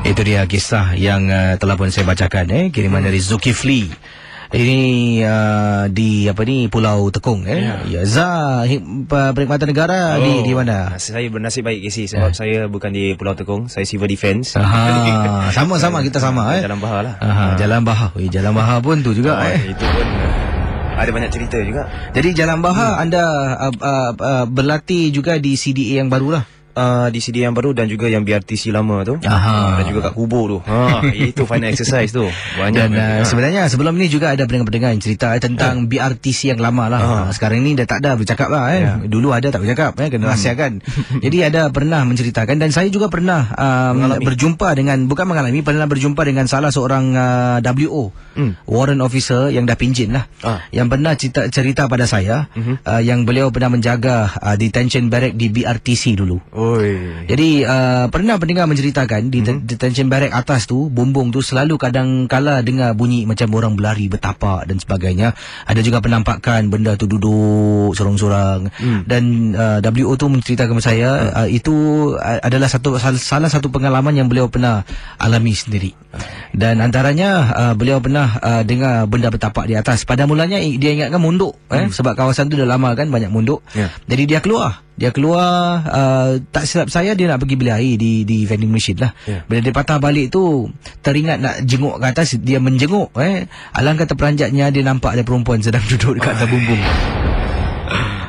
Itu dia kisah yang telah pun saya bacakan, kiriman dari Zulkifli. Ini di Pulau Tekong, ya. Za, perkhidmatan negara di mana? Saya bernasib baik, Kisi, sebab saya bukan di Pulau Tekong, saya civil defense. Sama-sama, kita sama. Jalan Bahar lah. Jalan Bahar. Jalan Bahar pun tu juga. Itu pun ada banyak cerita juga. Jadi Jalan Bahar anda berlatih juga di CDA yang baru lah. Di CD yang baru dan juga yang BRTC lama tu. Dan juga kat kubur tu. Itu final exercise tu. Banyak. Dan sebenarnya sebelum ni juga ada pendengar-pendengar yang cerita tentang BRTC yang lama lah. Sekarang ni dah tak ada bercakap lah. Dulu ada tak bercakap, kena rahsiakan. Jadi ada pernah menceritakan, dan saya juga pernah berjumpa dengan, pernah berjumpa dengan salah seorang WO, warrant officer yang dah pinjin lah. Yang pernah cerita pada saya, yang beliau pernah menjaga detention barrack di BRTC dulu. Jadi pernah pendengar menceritakan di detention barrack atas tu, bumbung tu selalu kadang-kala dengar bunyi macam orang berlari, bertapak dan sebagainya. Ada juga penampakan benda tu duduk sorang-sorang. Dan WO tu menceritakan kepada saya, itu adalah salah satu pengalaman yang beliau pernah alami sendiri. Dan antaranya beliau pernah dengar benda bertapak di atas. Pada mulanya dia ingatkan munduk, sebab kawasan tu dah lama kan, banyak munduk. Jadi dia keluar, tak silap saya dia nak pergi beli air di vending machine lah. Bila dia patah balik tu, teringat nak jenguk ke atas, dia menjenguk. Alangkah terperanjatnya, dia nampak ada perempuan sedang duduk dekat atas bumbung.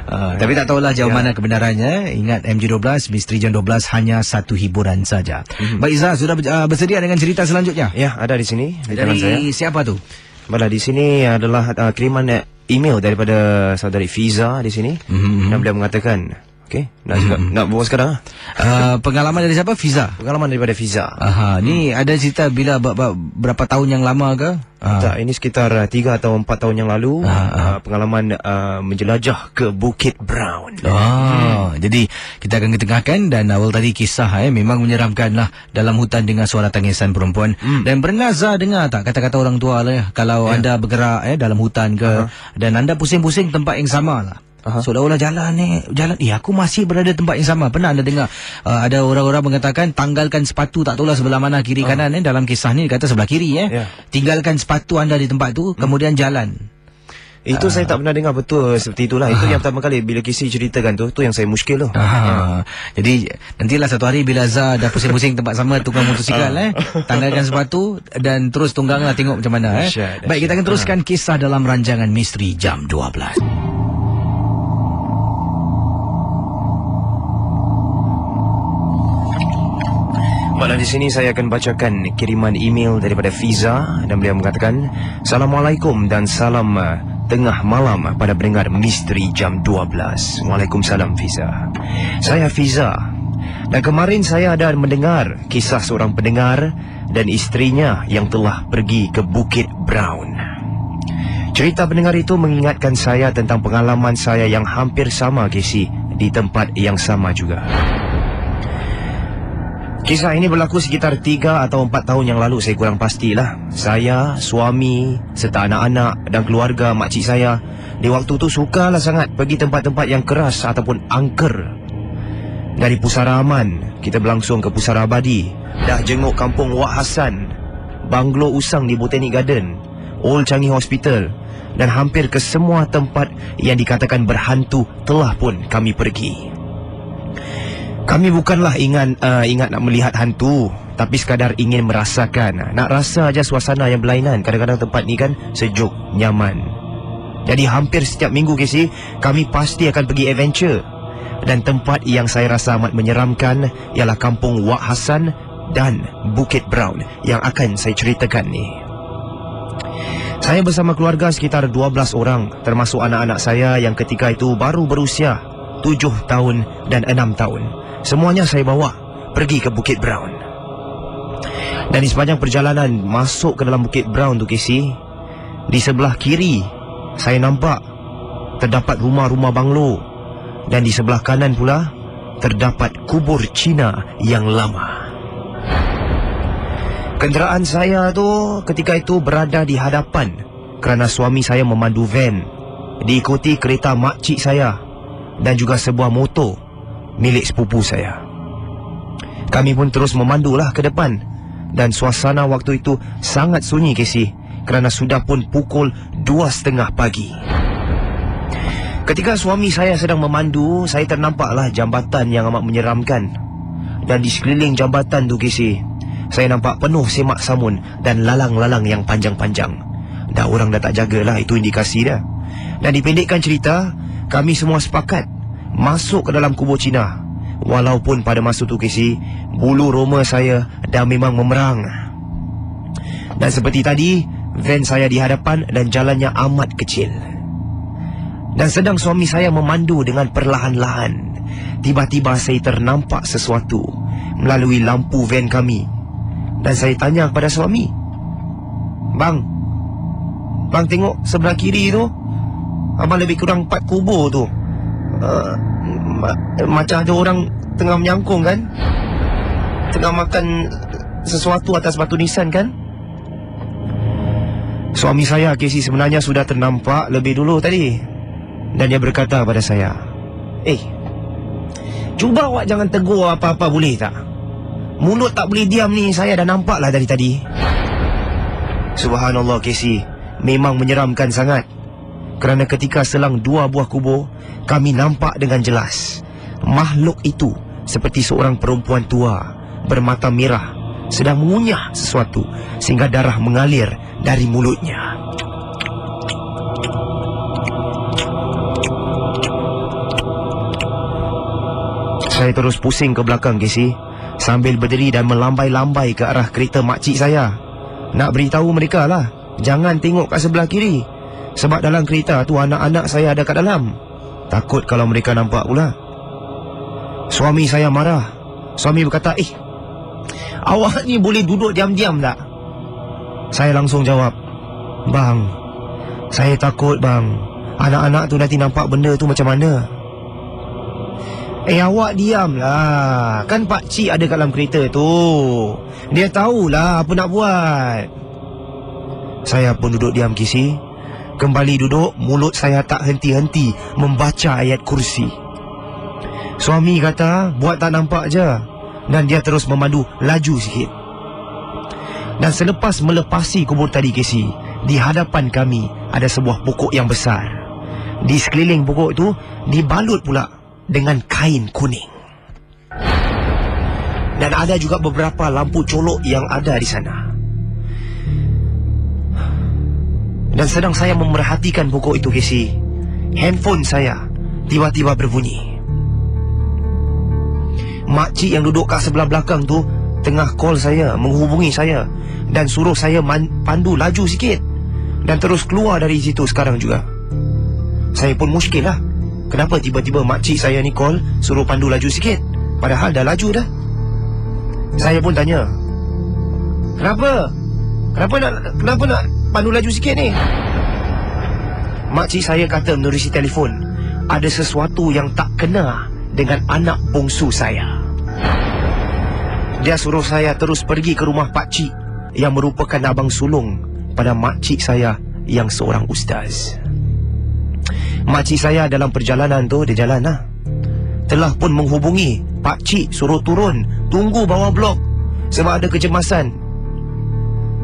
Tapi tak tahulah jauh mana kebenarannya. Ingat, MJ12, Misteri Jam 12 hanya satu hiburan saja. Baik, Zah, sudah bersedia dengan cerita selanjutnya? Ya, ada di sini. Dari siapa tu? Di sini adalah kiriman email daripada saudari Fiza di sini. Dan beliau mengatakan, okey, nak bawa sekarang. Pengalaman dari siapa? Fiza. Pengalaman daripada Fiza. Ni ada cerita bila berapa tahun yang lama ke? Tak, ini sekitar 3 atau 4 tahun yang lalu. Pengalaman menjelajah ke Bukit Brown. Jadi kita akan ketengahkan. Dan awal tadi kisah memang menyeramkan lah, dalam hutan dengan suara tangisan perempuan. Dan pernah Zah dengar tak kata-kata orang tua lah, kalau anda bergerak dalam hutan ke, dan anda pusing-pusing tempat yang sama lah, seolah-olah jalan aku masih berada tempat yang sama. Pernah anda dengar ada orang-orang mengatakan, tanggalkan sepatu, tak tahulah sebelah mana, kiri kanan. Dalam kisah ni kata sebelah kiri. Tinggalkan sepatu anda di tempat tu, kemudian jalan. Itu saya tak pernah dengar betul seperti itulah. Itu yang pertama kali bila Kisi ceritakan tu yang saya muskil tu. Jadi nantilah satu hari bila Zah dah pusing-pusing tempat sama, tukang motosikal tanggalkan sepatu dan terus tungganglah, tengok macam mana. Baik, kita akan teruskan kisah dalam rancangan Misteri Jam 12. Di sini saya akan bacakan kiriman email daripada Fiza, dan beliau mengatakan, Assalamualaikum dan salam tengah malam pada pendengar Misteri Jam 12. Waalaikumsalam Fiza. Saya Fiza. Dan kemarin saya ada mendengar kisah seorang pendengar dan isterinya yang telah pergi ke Bukit Brown. Cerita pendengar itu mengingatkan saya tentang pengalaman saya yang hampir sama, Casey, di tempat yang sama juga. Kisah ini berlaku sekitar 3 atau 4 tahun yang lalu, saya kurang pastilah. Saya, suami, serta anak-anak dan keluarga makcik saya di waktu itu sukalah sangat pergi tempat-tempat yang keras ataupun angker. Dari Pusara Aman, kita berlangsung ke Pusara Abadi, dah jenguk kampung Wak Hassan, Banglo Usang di Botanic Garden, Old Changi Hospital, dan hampir ke semua tempat yang dikatakan berhantu telah pun kami pergi. Kami bukanlah ingat nak melihat hantu, tapi sekadar ingin merasakan. Nak rasa aja suasana yang berlainan. Kadang-kadang tempat ni kan sejuk, nyaman. Jadi hampir setiap minggu, Casey, kami pasti akan pergi adventure. Dan tempat yang saya rasa amat menyeramkan ialah kampung Wak Hassan dan Bukit Brown yang akan saya ceritakan ni. Saya bersama keluarga sekitar 12 orang, termasuk anak-anak saya yang ketika itu baru berusia 7 tahun dan 6 tahun. Semuanya saya bawa pergi ke Bukit Brown. Dan di sepanjang perjalanan masuk ke dalam Bukit Brown tu, Casey, di sebelah kiri saya nampak terdapat rumah-rumah banglo, dan di sebelah kanan pula terdapat kubur Cina yang lama. Kenderaan saya tu ketika itu berada di hadapan kerana suami saya memandu van, diikuti kereta makcik saya dan juga sebuah motor milik sepupu saya. Kami pun terus memandulah ke depan, dan suasana waktu itu sangat sunyi, Casey, kerana sudah pun pukul 2:30 pagi. Ketika suami saya sedang memandu, saya ternampaklah jambatan yang amat menyeramkan. Dan di sekeliling jambatan tu, Casey, saya nampak penuh semak samun dan lalang-lalang yang panjang-panjang. Dah orang dah tak jagalah, itu indikasi dah. Dan dipendekkan cerita, kami semua sepakat masuk ke dalam kubur Cina. Walaupun pada masa tu, Casey, bulu roma saya dah memang memerang. Dan seperti tadi, van saya di hadapan dan jalannya amat kecil. Dan sedang suami saya memandu dengan perlahan-lahan, tiba-tiba saya ternampak sesuatu melalui lampu van kami. Dan saya tanya kepada suami, Bang tengok sebelah kiri tu, abang lebih kurang 4 kubur tu. Macam ada orang tengah menyangkung kan, tengah makan sesuatu atas batu nisan kan. Suami saya, Casey, sebenarnya sudah ternampak lebih dulu tadi. Dan dia berkata pada saya, cuba awak jangan tegur apa-apa boleh tak? Mulut tak boleh diam ni, saya dah nampak lah dari tadi. Subhanallah, Casey, memang menyeramkan sangat. Kerana ketika selang 2 buah kubur, kami nampak dengan jelas makhluk itu seperti seorang perempuan tua bermata merah sedang mengunyah sesuatu sehingga darah mengalir dari mulutnya. Saya terus pusing ke belakang, Casey, sambil berdiri dan melambai-lambai ke arah kereta makcik saya. Nak beritahu mereka lah, jangan tengok kat sebelah kiri, sebab dalam kereta tu anak-anak saya ada kat dalam. Takut kalau mereka nampak pula. Suami saya marah. Suami berkata, awak ni boleh duduk diam-diam tak? Saya langsung jawab, Bang, saya takut bang, anak-anak tu nanti nampak benda tu macam mana. Awak diamlah, kan pakcik ada kat dalam kereta tu, dia tahulah apa nak buat. Saya pun duduk diam, Casey. Kembali duduk, mulut saya tak henti-henti membaca ayat kursi. Suami kata, buat tak nampak je. Dan dia terus memandu laju sikit. Dan selepas melepasi kubur tadi, Casey, di hadapan kami ada sebuah pokok yang besar. Di sekeliling pokok tu dibalut pula dengan kain kuning. Dan ada juga beberapa lampu colok yang ada di sana. Dan sedang saya memerhatikan pokok itu, Casey, handphone saya tiba-tiba berbunyi. Makcik yang duduk kat sebelah belakang tu tengah call saya, menghubungi saya dan suruh saya pandu laju sikit dan terus keluar dari situ sekarang juga. Saya pun muskil lah. Kenapa tiba-tiba makcik saya ni call suruh pandu laju sikit, padahal dah laju dah. Saya pun tanya, Kenapa nak pandu laju sikit ni? Makcik saya kata menerusi telefon, ada sesuatu yang tak kena dengan anak bongsu saya. Dia suruh saya terus pergi ke rumah pakcik yang merupakan abang sulung pada makcik saya yang seorang ustaz. Makcik saya dalam perjalanan tu, dia jalan lah, telah pun menghubungi pakcik suruh turun tunggu bawah blok sebab ada kecemasan.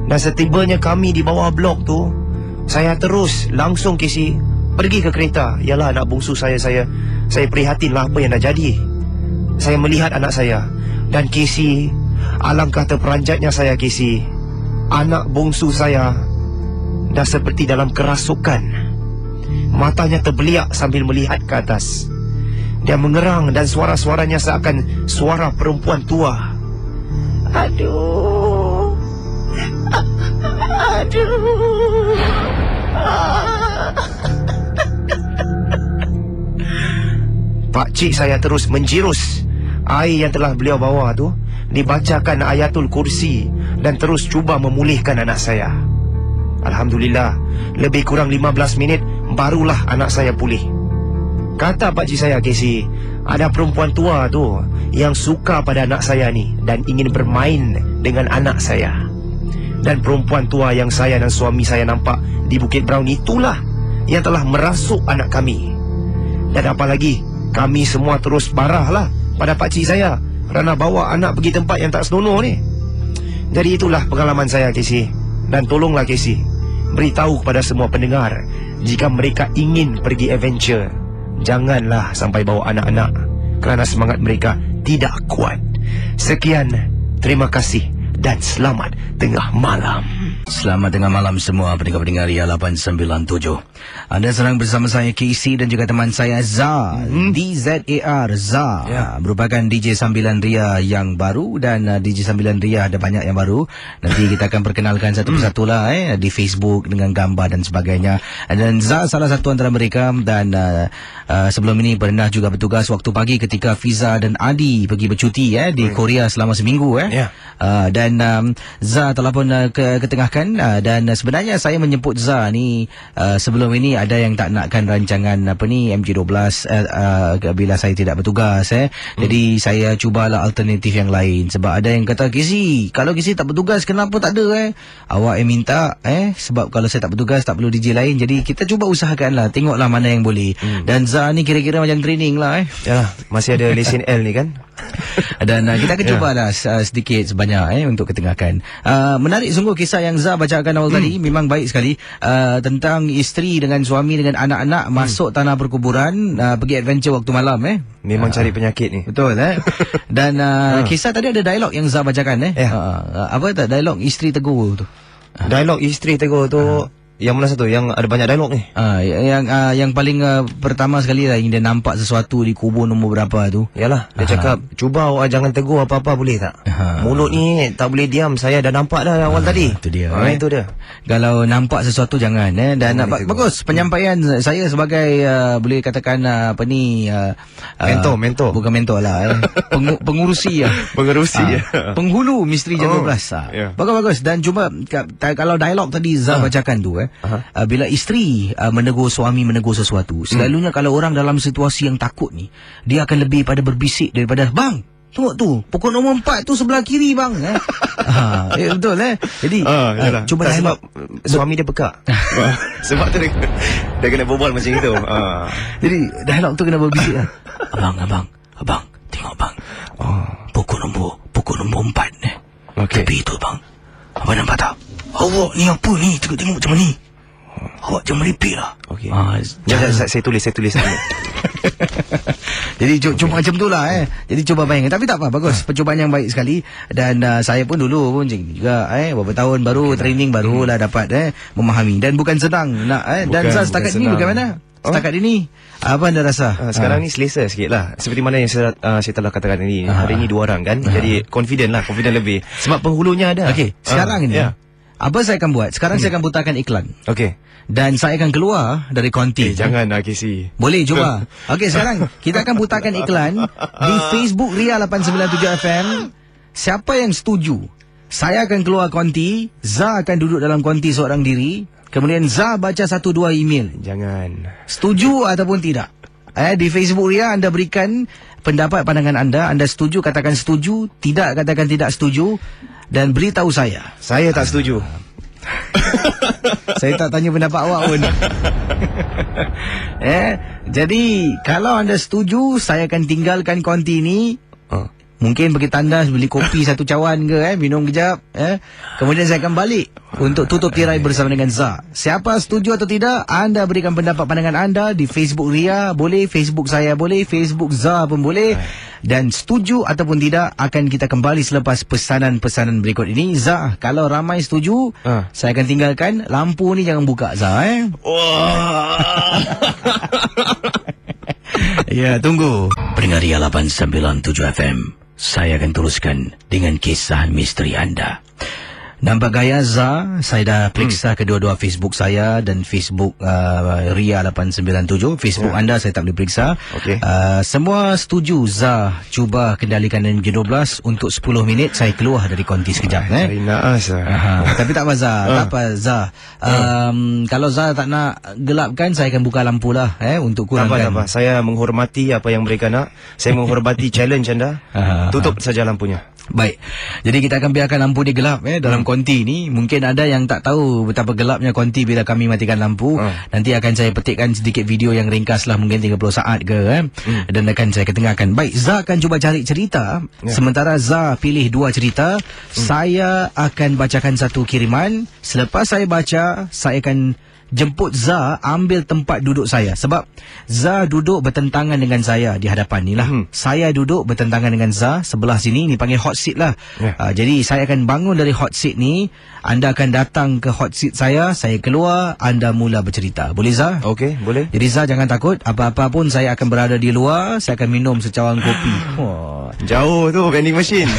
Dan setibanya kami di bawah blok tu, saya terus langsung Casey pergi ke kereta. Yalah, anak bungsu saya prihatin lah apa yang dah jadi. Saya melihat anak saya, dan Casey, alangkah terperanjatnya saya Casey, anak bungsu saya dah seperti dalam kerasukan. Matanya terbeliak sambil melihat ke atas. Dia mengerang dan suara-suaranya seakan suara perempuan tua. Aduh. Pakcik saya terus menjirus air yang telah beliau bawa tu, dibacakan ayatul kursi dan terus cuba memulihkan anak saya. Alhamdulillah, lebih kurang 15 minit barulah anak saya pulih. Kata pakcik saya, Casey, ada perempuan tua tu yang suka pada anak saya ni dan ingin bermain dengan anak saya. Dan perempuan tua yang saya dan suami saya nampak di Bukit Brown itulah yang telah merasuk anak kami. Dan apalagi, kami semua terus marahlah pada pakcik saya kerana bawa anak pergi tempat yang tak senonoh ni. Jadi itulah pengalaman saya, Casey. Dan tolonglah Casey, beritahu kepada semua pendengar, jika mereka ingin pergi adventure, janganlah sampai bawa anak-anak kerana semangat mereka tidak kuat. Sekian, terima kasih dan selamat tengah malam. Selamat tengah malam semua pendengar-pendengar Ria 897. Anda sedang bersama saya Casey dan juga teman saya Za, D-Z-A-R, Za, merupakan DJ Sambilan Ria yang baru. Dan DJ Sambilan Ria ada banyak yang baru. Nanti kita akan perkenalkan satu persatu lah di Facebook dengan gambar dan sebagainya. Dan Za salah satu antara mereka. Dan sebelum ini pernah juga bertugas waktu pagi ketika Fiza dan Adi pergi bercuti di Korea selama seminggu. Dan Za telah pun ketengahkan. Dan sebenarnya saya menjemput Za ni sebelum ini ada yang tak nakkan rancangan MJ12 bila saya tidak bertugas. Jadi saya cubalah alternatif yang lain. Sebab ada yang kata, Casey, kalau Casey tak bertugas kenapa tak ada awak yang minta sebab kalau saya tak bertugas tak perlu DJ lain. Jadi kita cuba usahakan lah, tengoklah mana yang boleh. Dan Za ni kira-kira macam training lah Ya, masih ada lesen L ni kan. Dan kita akan cuba dah sedikit sebanyak untuk ketengahkan. Menarik sungguh kisah yang Za bacakan awal tadi. Memang baik sekali. Tentang isteri dengan suami dengan anak-anak masuk tanah perkuburan, pergi adventure waktu malam. Memang cari penyakit ni. Betul Dan kisah tadi ada dialog yang Za bacakan. Apa tak dialog isteri tegur tu? Dialog isteri tegur tu yang mana satu yang ada banyak dialog ni? Yang paling pertama sekali lah, yang dia nampak sesuatu di kubur nombor berapa tu. Yalah, dia cakap, cuba awak jangan tegur apa-apa boleh tak? Mulut ni tak boleh diam, saya dah nampak dah awal tadi. Itu dia. Itu dia. Kalau nampak sesuatu jangan dan bagus penyampaian saya sebagai boleh katakan mentor. Bukan mentor lah pengurusi Pengurusi penghulu misteri jam 12. Bagus dan cuba kalau dialog tadi Za bacakan tu bila isteri menegur suami menegur sesuatu, selalunya kalau orang dalam situasi yang takut ni, dia akan lebih pada berbisik daripada, bang, tengok tu, pokok nombor 4 tu sebelah kiri bang. Betul Jadi cuba sebab suami dia pekak. Sebab tu dia kena berbual macam itu. Jadi dialog tu kena berbisik lah. Abang, tengok bang, pokok nombor 4 tepi tu bang. Abang nampak tak? Awak ni apa ni? Tengok macam ni. Awak jangan meripik lah. Okey. Saya tulis. Jadi cuma macam tu lah Jadi cuba bayangkan. Tapi tak apa, bagus. Percubaan yang baik sekali. Dan saya pun dulu pun juga beberapa tahun baru training barulah dapat memahami. Dan bukan senang nak dan setakat ini bagaimana? Setakat ini apa anda rasa? Sekarang ni selesa sikit lah. Seperti mana yang saya telah katakan ini. Hari ini 2 orang kan. Jadi confident lebih. Sebab penghulunya ada. Okey, sekarang ini Apa saya akan buat? Sekarang saya akan putarkan iklan. Okey. Dan saya akan keluar dari konti. Janganlah Casey. Boleh, cuba. Okey, sekarang kita akan putarkan iklan di Facebook Ria 897 FM. Siapa yang setuju, saya akan keluar konti, Zah akan duduk dalam konti seorang diri, kemudian Zah baca 1-2 email. Jangan. Setuju ataupun tidak? Di Facebook Ria anda berikan pendapat pandangan anda. Anda setuju, katakan setuju. Tidak, katakan tidak setuju. Dan beritahu saya. Saya tak setuju. Saya tak tanya pendapat awak pun. Jadi kalau anda setuju, saya akan tinggalkan konti ini. Mungkin pergi tandas, beli kopi satu cawan ke, minum kejap. Kemudian saya akan balik untuk tutup tirai bersama dengan Zah. Siapa setuju atau tidak, anda berikan pendapat pandangan anda di Facebook Ria boleh, Facebook saya boleh, Facebook Zah pun boleh. Dan setuju ataupun tidak, akan kita kembali selepas pesanan-pesanan berikut ini. Zah, kalau ramai setuju, saya akan tinggalkan. Lampu ni jangan buka, Zah. Wah. Ya, tunggu. Pendengar Ria 897 FM. Saya akan teruskan dengan kisah misteri anda. Nampak gaya Zah, saya dah periksa kedua-dua Facebook saya dan Facebook Ria 897. Facebook anda saya tak boleh periksa. Semua setuju Zah cuba kendalikan energi 12 untuk 10 minit. Saya keluar dari konti sekejap. Cari naas lah. Tapi tak apa Zah, tak apa Zah. Kalau Zah tak nak gelapkan, saya akan buka lampu lah untuk kurangkan. Tak apa. Saya menghormati apa yang mereka nak. Saya menghormati challenge anda. Tutup saja lampunya. Baik. Jadi kita akan biarkan lampu dia gelap dalam konti ni. Mungkin ada yang tak tahu betapa gelapnya konti bila kami matikan lampu. Nanti akan saya petikkan sedikit video yang ringkas lah, mungkin 30 saat ke dan akan saya ketengahkan. Baik, Zah akan cuba cari cerita. Sementara Zah pilih 2 cerita. Saya akan bacakan satu kiriman. Selepas saya baca, saya akan jemput Zah ambil tempat duduk saya. Sebab Zah duduk bertentangan dengan saya di hadapan ni lah. Saya duduk bertentangan dengan Zah sebelah sini. Ni panggil hot seat lah. Jadi saya akan bangun dari hot seat ni. Anda akan datang ke hot seat saya keluar, anda mula bercerita. Boleh Zah? Okey, boleh. Jadi Zah jangan takut. Apa-apa pun saya akan berada di luar. Saya akan minum secawan kopi. Jauh tu vending machine.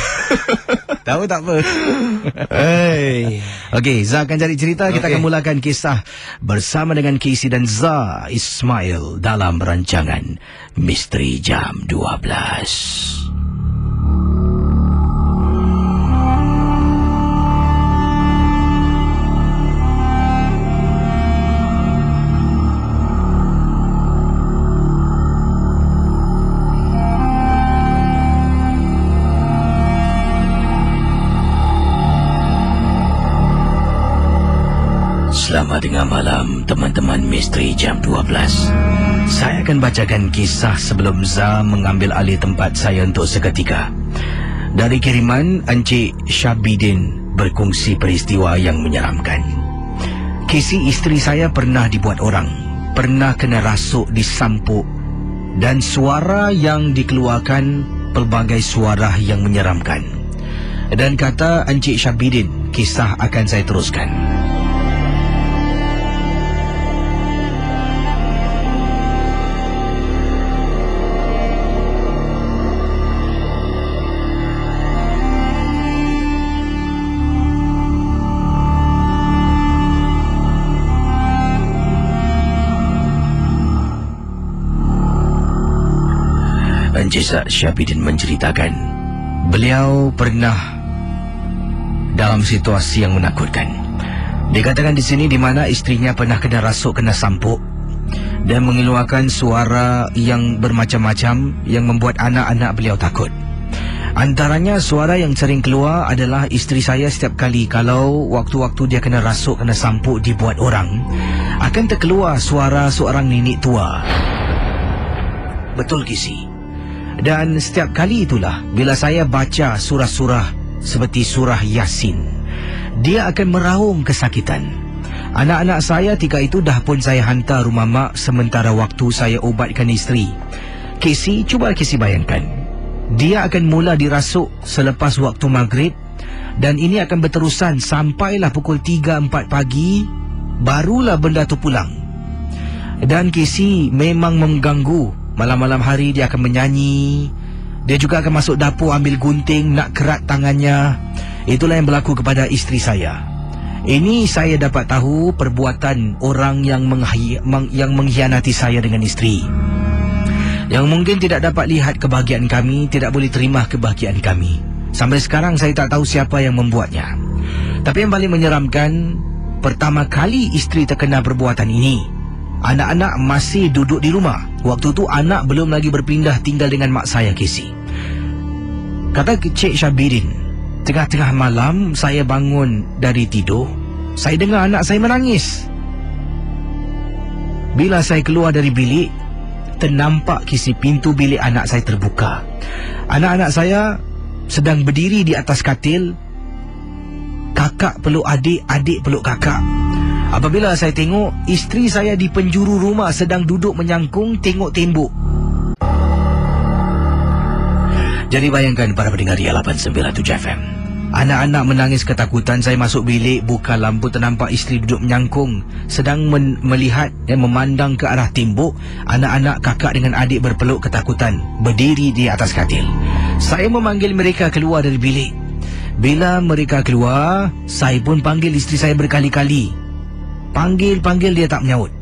Tahu tak apa. Hey. Okey, Zah akan cari cerita. Kita akan mulakan kisah bersama dengan Casey dan Zah Ismail dalam rancangan Misteri Jam 12. Selamat tengah malam teman-teman Misteri Jam 12. Saya akan bacakan kisah sebelum Zah mengambil alih tempat saya untuk seketika. Dari kiriman Encik Syabidin berkongsi peristiwa yang menyeramkan. Casey, isteri saya pernah dibuat orang, pernah kena rasuk di sampuk, dan suara yang dikeluarkan pelbagai suara yang menyeramkan. Dan kata Encik Syabidin, kisah akan saya teruskan. Encik Syabidin menceritakan beliau pernah dalam situasi yang menakutkan. Dikatakan di sini di mana istrinya pernah kena rasuk, kena sampuk dan mengeluarkan suara yang bermacam-macam yang membuat anak-anak beliau takut. Antaranya suara yang sering keluar adalah isteri saya setiap kali kalau waktu-waktu dia kena rasuk, kena sampuk, dibuat orang, akan terkeluar suara seorang nenek tua. Betul Kisi. Dan setiap kali itulah bila saya baca surah-surah seperti surah Yasin, dia akan meraung kesakitan. Anak-anak saya ketika itu dah pun saya hantar rumah mak sementara waktu saya ubatkan isteri. Casey, cuba Casey bayangkan. Dia akan mula dirasuk selepas waktu maghrib dan ini akan berterusan sampailah pukul 3-4 pagi barulah benda tu pulang. Dan Casey memang mengganggu. Malam-malam hari dia akan menyanyi. Dia juga akan masuk dapur ambil gunting nak kerat tangannya. Itulah yang berlaku kepada isteri saya. Ini saya dapat tahu perbuatan orang yang mengkhianati saya dengan isteri. Yang mungkin tidak dapat lihat kebahagiaan kami, tidak boleh terima kebahagiaan kami. Sampai sekarang saya tak tahu siapa yang membuatnya. Tapi yang paling menyeramkan, pertama kali isteri terkena perbuatan ini, anak-anak masih duduk di rumah. Waktu tu anak belum lagi berpindah tinggal dengan mak saya, Casey. Kata Cik Syabidin, tengah-tengah malam saya bangun dari tidur, saya dengar anak saya menangis. Bila saya keluar dari bilik, ternampak Casey pintu bilik anak saya terbuka. Anak-anak saya sedang berdiri di atas katil. Kakak peluk adik, adik peluk kakak. Apabila saya tengok, isteri saya di penjuru rumah sedang duduk menyangkung tengok tembok. Jadi bayangkan para pendengar di 897 FM. Anak-anak menangis ketakutan. Saya masuk bilik, buka lampu, ternampak isteri duduk menyangkung, sedang melihat dan memandang ke arah tembok. Anak-anak, kakak dengan adik berpeluk ketakutan, berdiri di atas katil. Saya memanggil mereka keluar dari bilik. Bila mereka keluar, saya pun panggil isteri saya berkali-kali. Panggil dia tak menyaut.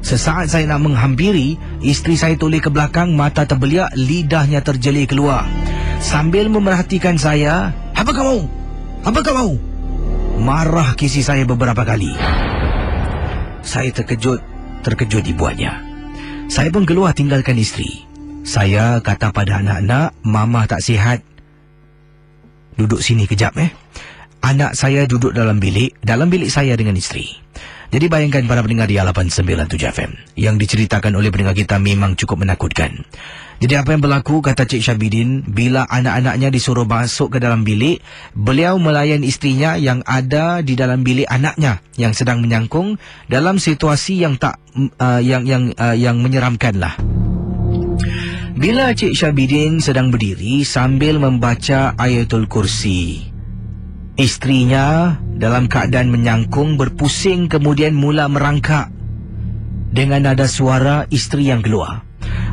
Sesaat saya nak menghampiri, isteri saya toleh ke belakang, mata terbeliak, lidahnya terjelir keluar. Sambil memerhatikan saya, "Apa kau mau? Apa kau mau?" Marah Casey saya beberapa kali. Saya terkejut dibuatnya. Saya pun keluar tinggalkan isteri. Saya kata pada anak-anak, "Mama tak sihat. Duduk sini kejap Anak saya duduk dalam bilik saya dengan isteri. Jadi bayangkan para pendengar di 897 FM. Yang diceritakan oleh pendengar kita memang cukup menakutkan. Jadi apa yang berlaku, kata Cik Syabidin, bila anak-anaknya disuruh masuk ke dalam bilik, beliau melayan istrinya yang ada di dalam bilik anaknya yang sedang menyangkung dalam situasi yang yang menyeramkan lah. Bila Cik Syabidin sedang berdiri sambil membaca Ayatul Kursi, istrinya dalam keadaan menyangkung berpusing kemudian mula merangkak dengan nada suara isteri yang keluar.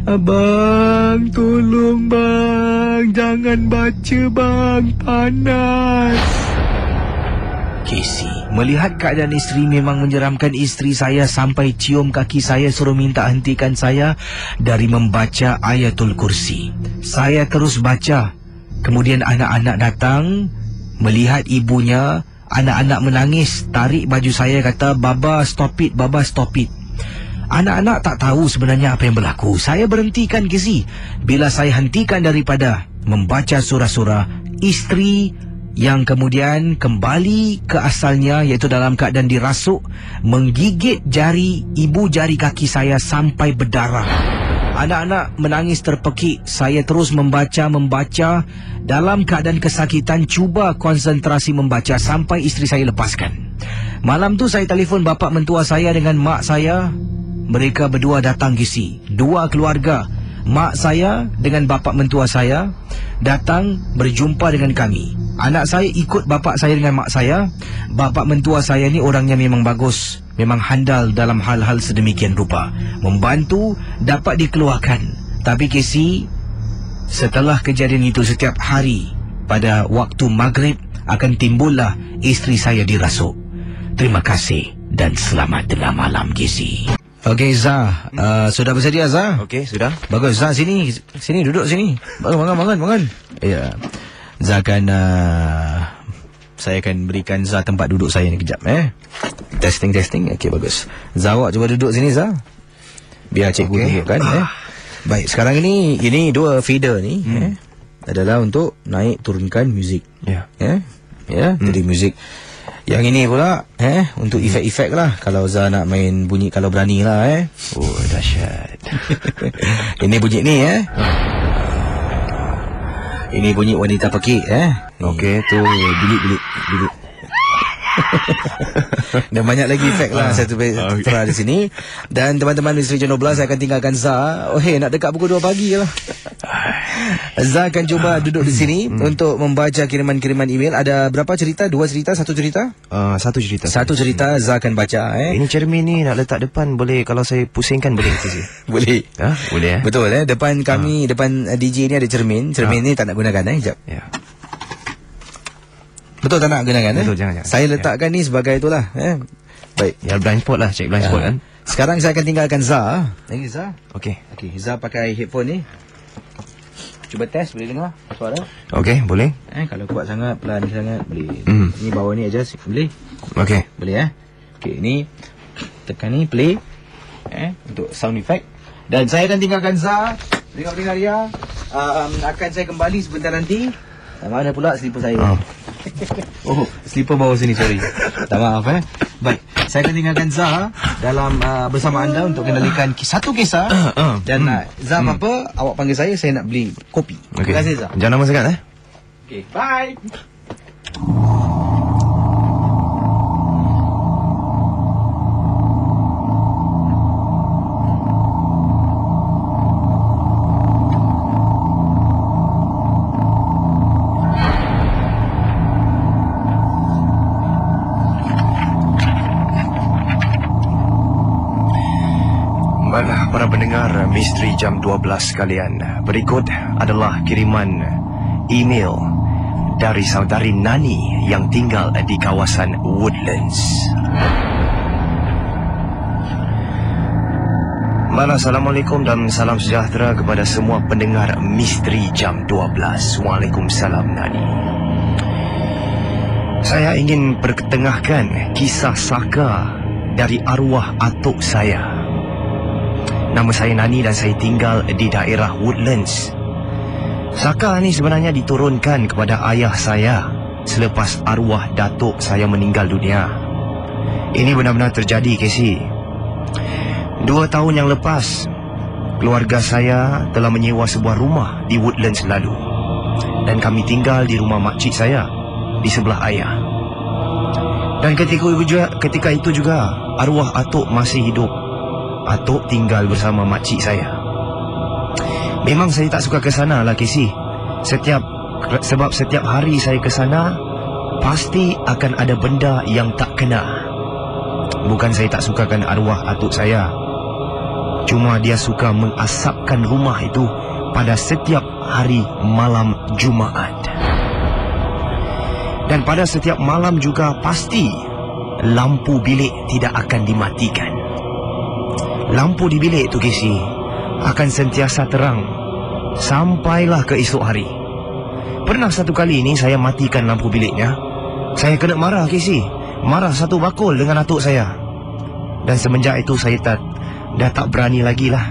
"Abang, tolong bang, jangan baca bang, panas." Casey melihat keadaan isteri memang menyeramkan. Isteri saya sampai cium kaki saya, suruh minta hentikan saya dari membaca Ayatul Kursi. Saya terus baca. Kemudian anak-anak datang, melihat ibunya. Anak-anak menangis, tarik baju saya, kata, Baba stop it." Anak-anak tak tahu sebenarnya apa yang berlaku. Saya berhentikan Casey. Bila saya hentikan daripada membaca surah-surah, isteri yang kemudian kembali ke asalnya, iaitu dalam keadaan dirasuk, menggigit ibu jari kaki saya sampai berdarah. Anak-anak menangis terpekik. Saya terus membaca. Dalam keadaan kesakitan, cuba konsentrasi membaca sampai isteri saya lepaskan. Malam tu saya telefon bapa mentua saya dengan mak saya. Mereka berdua datang Casey. Dua keluarga, mak saya dengan bapa mentua saya, datang berjumpa dengan kami. Anak saya ikut bapa saya dengan mak saya. Bapa mentua saya ni orangnya memang bagus, memang handal dalam hal-hal sedemikian rupa, membantu dapat dikeluarkan. Tapi Casey, setelah kejadian itu, setiap hari pada waktu maghrib akan timbullah isteri saya dirasuk. Terima kasih dan selamat tengah malam Casey. Okey Zah, sudah bersedia Zah? Okey, sudah. Bagus Zah, sini duduk sini. Bangun. Ya. Zah akan saya akan berikan Zah tempat duduk saya ni kejap Testing. Okey, bagus. Zah, awak cuba duduk sini Zah. Biar cikgu tunjukkan Baik, sekarang ini dua feeder ni adalah untuk naik turunkan muzik. Jadi muzik. Yang ini pula untuk efek-efek lah. Kalau Zah nak main bunyi kalau berani lah Oh, dahsyat. Ini bunyi ni Ini bunyi wanita pekik Okey, tu bilik. Dan banyak lagi efek lah saya terah di sini. Dan teman-teman Misteri Jam 12, saya akan tinggalkan Zah. Nak dekat pukul 2 pagi lah. Zah akan cuba duduk di sini untuk membaca kiriman-kiriman email. Ada berapa cerita? 2 cerita? 1 cerita? Satu cerita Zah akan baca Ini cermin ni nak letak depan, boleh kalau saya pusingkan boleh ke sini? Boleh. Boleh Betul depan kami, depan DJ ni ada cermin. Cermin ni tak nak gunakan sekejap. Betul tak nak gunakan? Betul, jangan. Saya letakkan ni sebagai itulah. Baik. Ya, blind spot lah. Check blind spot kan. Sekarang saya akan tinggalkan Zah. Lagi Zah. Okey. Zah pakai headphone ni. Cuba test, boleh dengar suara? Okey, boleh. Kalau kuat sangat, pelan sangat, boleh. Ni bawah ni adjust, boleh? Okey. Boleh Okey, ni tekan ni play. Untuk sound effect. Dan saya akan tinggalkan Zah. Dengar dia. Akan saya kembali sebentar nanti. Mana pula slipper saya? Slipper bawah sini, sorry. Tak maaf Baik, saya akan tinggalkan Zah dalam bersama anda untuk kendalikan satu kisah. Dan Zah apa, awak panggil saya nak beli kopi. Terima kasih Zah. Jangan lama sangat Okay, bye. Para pendengar Misteri Jam 12 sekalian, berikut adalah kiriman email dari saudari Nani yang tinggal di kawasan Woodlands. Assalamualaikum dan salam sejahtera kepada semua pendengar Misteri Jam 12. Waalaikumsalam Nani. Saya ingin perketengahkan kisah saka dari arwah atuk saya. Nama saya Nani dan saya tinggal di daerah Woodlands. Saka ni sebenarnya diturunkan kepada ayah saya selepas arwah datuk saya meninggal dunia. Ini benar-benar terjadi, Casey. 2 tahun yang lepas, keluarga saya telah menyewa sebuah rumah di Woodlands lalu. Dan kami tinggal di rumah makcik saya di sebelah ayah. Dan ketika itu juga arwah atuk masih hidup. Atuk tinggal bersama makcik saya. Memang saya tak suka ke sana lah, Casey. Sebab setiap hari saya ke sana, pasti akan ada benda yang tak kena. Bukan saya tak sukakan arwah atuk saya, cuma dia suka mengasapkan rumah itu pada setiap hari malam Jumaat. Dan pada setiap malam juga pasti lampu bilik tidak akan dimatikan. Lampu di bilik tu, Casey, akan sentiasa terang sampailah ke esok hari. Pernah satu kali ni saya matikan lampu biliknya. Saya kena marah, Casey. Marah satu bakul dengan atuk saya. Dan semenjak itu saya dah tak berani lagi lah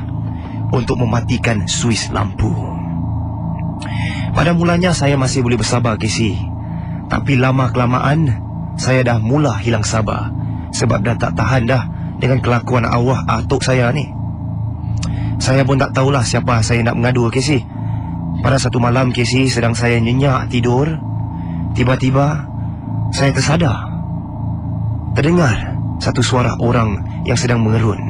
untuk mematikan suis lampu. Pada mulanya saya masih boleh bersabar, Casey. Tapi lama-kelamaan saya dah mula hilang sabar. Sebab dah tak tahan dah dengan kelakuan arwah atuk saya ni. Saya pun tak tahulah siapa saya nak mengadu, Casey. Pada satu malam, Casey, sedang saya nyenyak tidur, tiba-tiba saya tersadar. Terdengar satu suara orang yang sedang mengerun.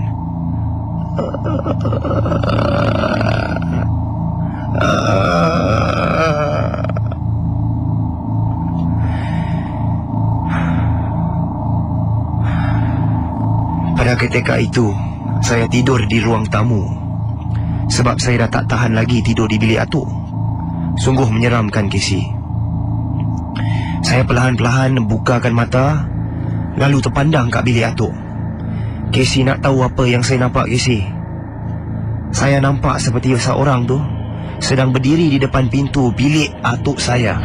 Pada ketika itu, saya tidur di ruang tamu. Sebab saya dah tak tahan lagi tidur di bilik atuk. Sungguh menyeramkan, Casey. Saya perlahan-perlahan bukakan mata, lalu terpandang kat bilik atuk. Casey, nak tahu apa yang saya nampak, Casey? Saya nampak seperti seorang tu sedang berdiri di depan pintu bilik atuk saya.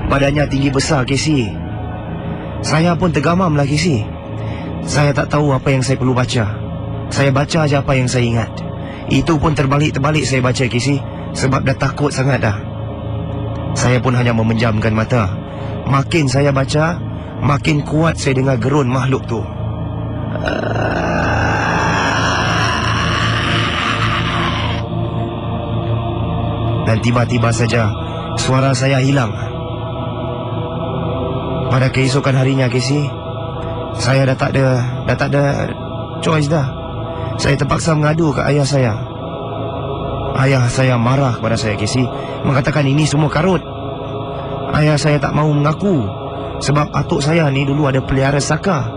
Badannya tinggi besar, Casey. Saya pun tergamam lah, Casey. Saya tak tahu apa yang saya perlu baca. Saya baca aja apa yang saya ingat. Itu pun terbalik-terbalik saya baca, Casey. Sebab dah takut sangat dah. Saya pun hanya memejamkan mata. Makin saya baca, makin kuat saya dengar gerun makhluk tu. Dan tiba-tiba saja suara saya hilang. Pada keesokan harinya, Casey, saya dah tak ada choice dah. Saya terpaksa mengadu ke ayah saya. Ayah saya marah kepada saya, Casey, mengatakan ini semua karut. Ayah saya tak mahu mengaku sebab atuk saya ni dulu ada pelihara saka,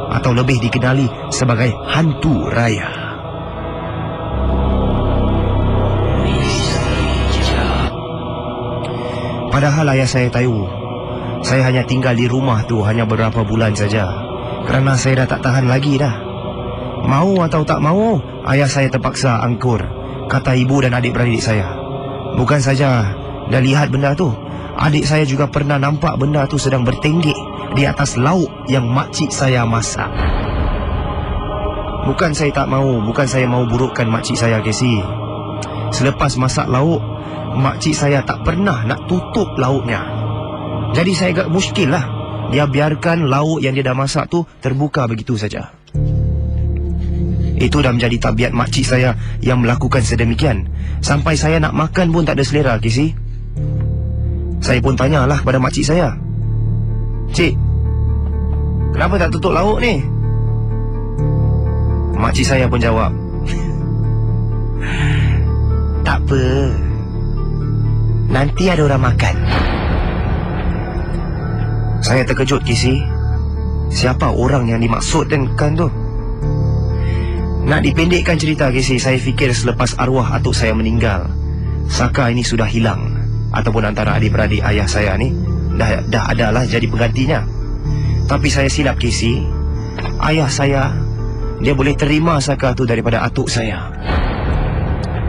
atau lebih dikenali sebagai hantu raya. Padahal ayah saya tahu Saya hanya tinggal di rumah tu hanya beberapa bulan saja, kerana saya dah tak tahan lagi dah. Mau atau tak mau, ayah saya terpaksa angkur, kata ibu dan adik-beradik saya. Bukan saja dah lihat benda tu, adik saya juga pernah nampak benda tu sedang bertenggek di atas lauk yang makcik saya masak. Bukan saya tak mau, bukan saya mau burukkan makcik saya, Casey. Selepas masak lauk, makcik saya tak pernah nak tutup lauknya. Jadi saya agak muskil lah. Dia biarkan lauk yang dia dah masak tu terbuka begitu saja. Itu dah menjadi tabiat makcik saya yang melakukan sedemikian. Sampai saya nak makan pun tak ada selera, Casey. Saya pun tanyalah pada makcik saya, "Cik, kenapa tak tutup lauk ni?" Makcik saya pun jawab, "Tak apa, nanti ada orang makan." Saya terkejut, Casey. Siapa orang yang dimaksudkan tu? Nak dipendekkan cerita, Casey, saya fikir selepas arwah atuk saya meninggal, Saka ini sudah hilang. Ataupun antara adik-beradik ayah saya ni dah adalah jadi penggantinya. Tapi saya silap, Casey. Ayah saya, dia boleh terima Saka tu daripada atuk saya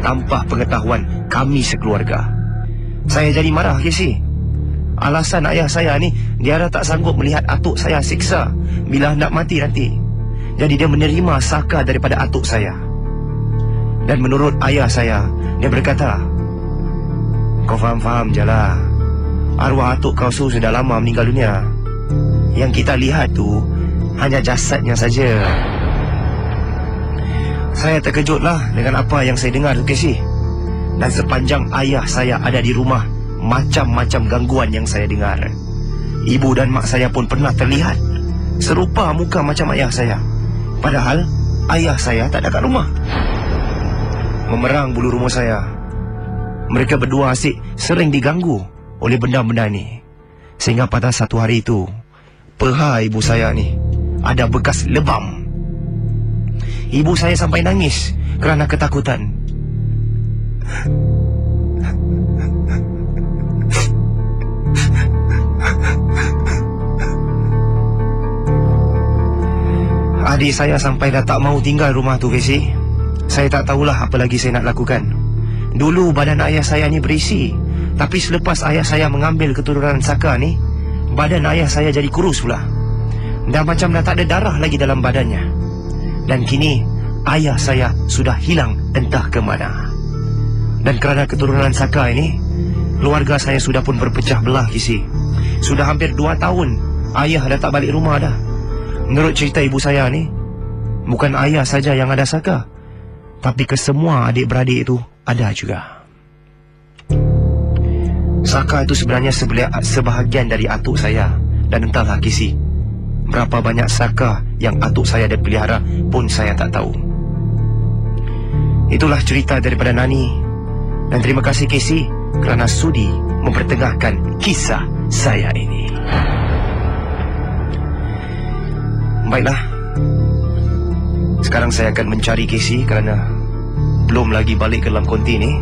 tanpa pengetahuan kami sekeluarga. Saya jadi marah, Casey. Alasan ayah saya ni, dia dah tak sanggup melihat atuk saya siksa bila nak mati nanti. Jadi dia menerima Saka daripada atuk saya. Dan menurut ayah saya, dia berkata, "Kau faham-faham je lah, arwah atuk kau sudah lama meninggal dunia. Yang kita lihat tu hanya jasadnya saja." Saya terkejutlah dengan apa yang saya dengar tu, Casey. Dan sepanjang ayah saya ada di rumah, macam-macam gangguan yang saya dengar. Ibu dan mak saya pun pernah terlihat serupa muka macam ayah saya, padahal ayah saya tak ada kat rumah. Memerang bulu rumah saya. Mereka berdua asyik sering diganggu oleh benda-benda ni. Sehingga pada satu hari itu, peha ibu saya ni ada bekas lebam. Ibu saya sampai nangis kerana ketakutan. Adik saya sampai dah tak mau tinggal rumah tu, Casey. Saya tak tahulah apa lagi saya nak lakukan. Dulu badan ayah saya ni berisi, tapi selepas ayah saya mengambil keturunan Saka ni, badan ayah saya jadi kurus pula. Dah macam dah tak ada darah lagi dalam badannya. Dan kini ayah saya sudah hilang entah ke mana. Dan kerana keturunan Saka ini, keluarga saya sudah pun berpecah belah, Casey. Sudah hampir 2 tahun ayah dah tak balik rumah dah. Menurut cerita ibu saya ni, bukan ayah saja yang ada Saka, tapi kesemua adik-beradik itu ada juga. Saka itu sebenarnya sebahagian dari atuk saya. Dan entahlah, Casey, berapa banyak Saka yang atuk saya ada pelihara pun saya tak tahu. Itulah cerita daripada Nani. Dan terima kasih, Casey, kerana sudi mempertengahkan kisah saya ini. Baiklah, sekarang saya akan mencari Casey kerana belum lagi balik ke dalam konti ni.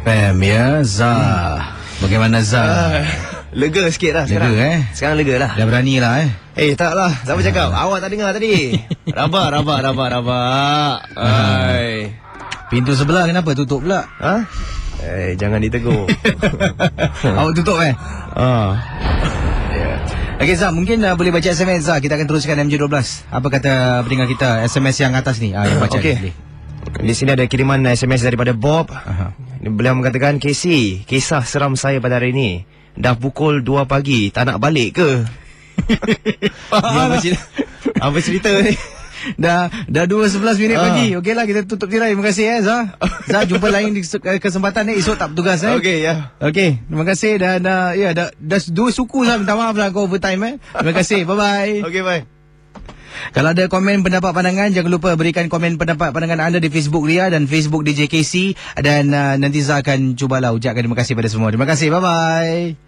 Pem ya, Zah. Bagaimana Zah? Lega sikit lah sekarang. Lega Sekarang lega lah. Dah berani lah taklah. Siapa cakap? Awak tak dengar tadi. Rabak. Pintu sebelah kenapa tutup pula? Ha? Jangan ditegur. Awak tutup Yeah. Okey Zah, mungkin boleh baca SMS Zah. Kita akan teruskan MJ12. Apa kata pendengar kita SMS yang atas ni? Yang baca okay. Di sini ada kiriman SMS daripada Bob. Beliau mengatakan, "Casey, kisah seram saya pada hari ini. Dah pukul 2 pagi, tak nak balik ke?" Apa cerita ni? Dah 2:11 minit pagi. Okeylah, kita tutup tirai. Terima kasih Zah. Zah, jumpa lain di kesempatan ni. Esok tak bertugas Okey, ya. Okey, terima kasih. Dan dah 2 suku Zah. Minta maaf lah kau overtime Terima kasih. Bye-bye. Okey, bye. Kalau ada komen, pendapat, pandangan, jangan lupa berikan komen pendapat, pandangan anda di Facebook Ria dan Facebook DJ KC. Dan nanti Zah akan cubalah ucapkan terima kasih pada semua. Terima kasih. Bye-bye.